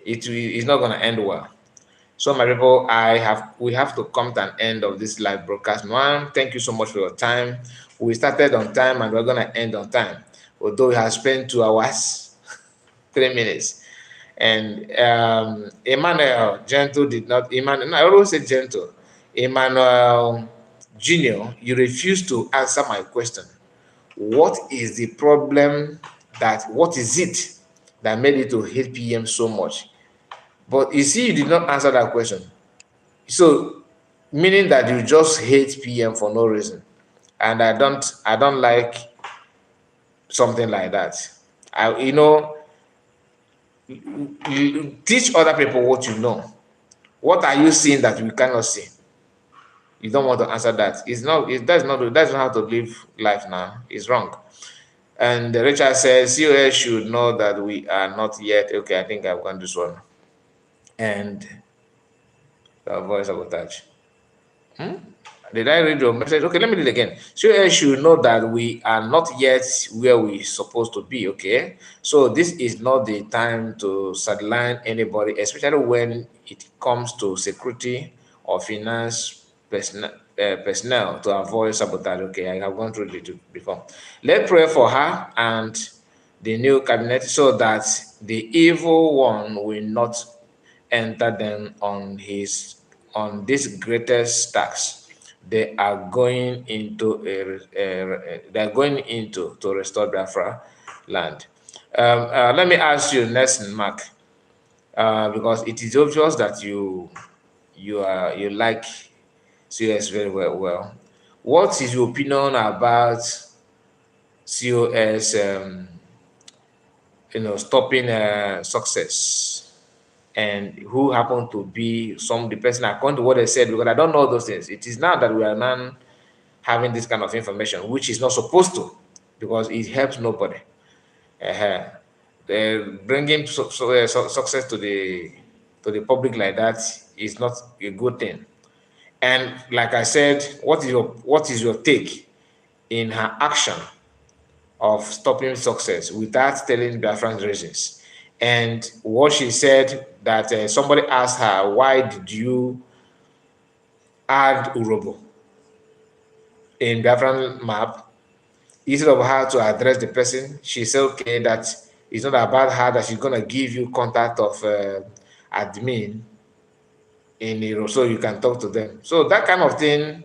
it is not going to end well. So my people, we have to come to an end of this live broadcast. One, thank you so much for your time. We started on time and we're going to end on time. Although we have spent 2 hours, 3 minutes. And Emmanuel Gentle did not, Emmanuel, I always say Gentle. Emmanuel Junior, you refused to answer my question. What is the problem what is it that made you to hate PM so much? But you see, you did not answer that question. So, meaning that you just hate PM for no reason. And I don't like something like that. You teach other people what you know. What are you seeing that we cannot see? You don't want to answer that. That's not how to live life now. It's wrong. And Richard says, COS should know that we are not yet. Okay, I think I've gone this one. And voice sabotage. Did I read your message? Okay, let me read it again. COS should know that we are not yet where we're supposed to be. Okay, so this is not the time to sideline anybody, especially when it comes to security or finance personnel to avoid sabotage. Okay, I have gone through it before. Let's pray for her and the new cabinet so that the evil one will not enter them on this greatest task. They are going into to restore Biafra land. Let me ask you next, Mark, because it is obvious that you like COS very well. What is your opinion about COS? Stopping success, and who happened to be the person according to what they said, because I don't know those things. It is now that we are now having this kind of information, which is not supposed to, because it helps nobody. Bringing success to the public like that is not a good thing. And like I said, what is your take in her action of stopping success without telling Biafran's reasons? And what she said, that somebody asked her, why did you add Urobo in Biafran map? Instead of her to address the person, she said, okay, that it's not about her, that she's going to give you contact of admin in Europe so you can talk to them. So that kind of thing,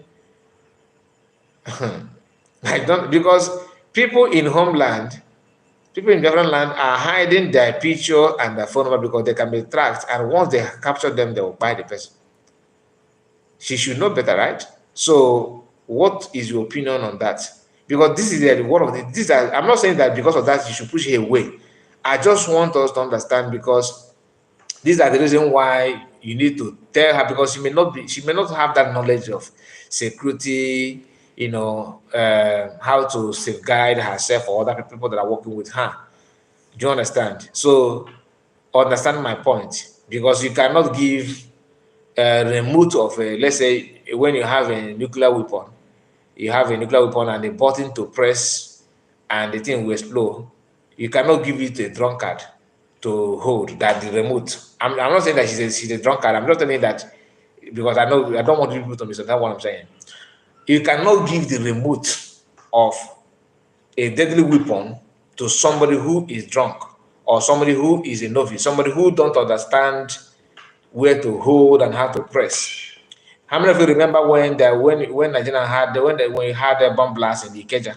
because people in homeland, People in Biafran land are hiding their picture and their phone number because they can be tracked, and once they capture them, they will buy the person. She should know better, right? So, what is your opinion on that? Because this is one of the these are, I'm not saying that because of that you should push her away. I just want us to understand, because these are the reason why you need to tell her, because she may not have that knowledge of security, how to safeguard herself or other people that are working with her. Do you understand? So understand my point, because you cannot give a remote of let's say when you have a nuclear weapon, and a button to press and the thing will explode. You cannot give it to a drunkard to hold that the remote. I'm not saying that she's a drunkard. I'm not telling that because I know I don't want people to misunderstand what I'm saying. You cannot give the remote of a deadly weapon to somebody who is drunk or somebody who is a novice, somebody who don't understand where to hold and how to press. How many of you remember when Nigeria had when we had a bomb blast in the Ikeja?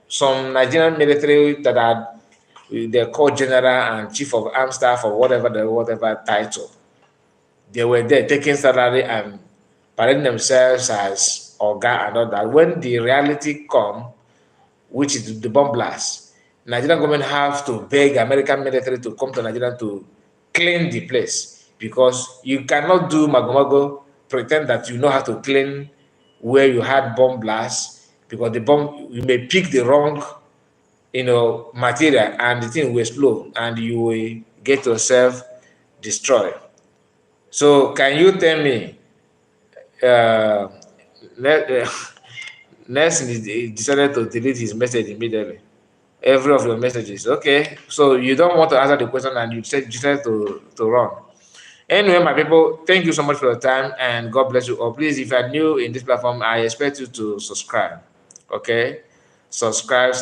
Some Nigerian military that are they're called general and chief of armed staff or whatever title, they were there taking salary and parading themselves as Oga and all that. When the reality come, which is the bomb blast, Nigerian government have to beg American military to come to Nigeria to clean the place, because you cannot do magomago, pretend that you know how to clean where you had bomb blast, because the bomb, you may pick the wrong material and the thing will explode and you will get yourself destroyed. So can you tell me, uh, Nelson decided to delete his message immediately, every of your messages. Okay, so you don't want to answer the question and you decided to run. Anyway, my people, thank you so much for your time and God bless you all. Please, if you are new in this platform, I expect you to subscribe. Okay, subscribe,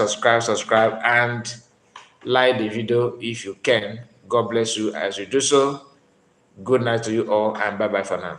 and like the video if you can. God bless you as you do so. Good night to you all, and bye bye for now.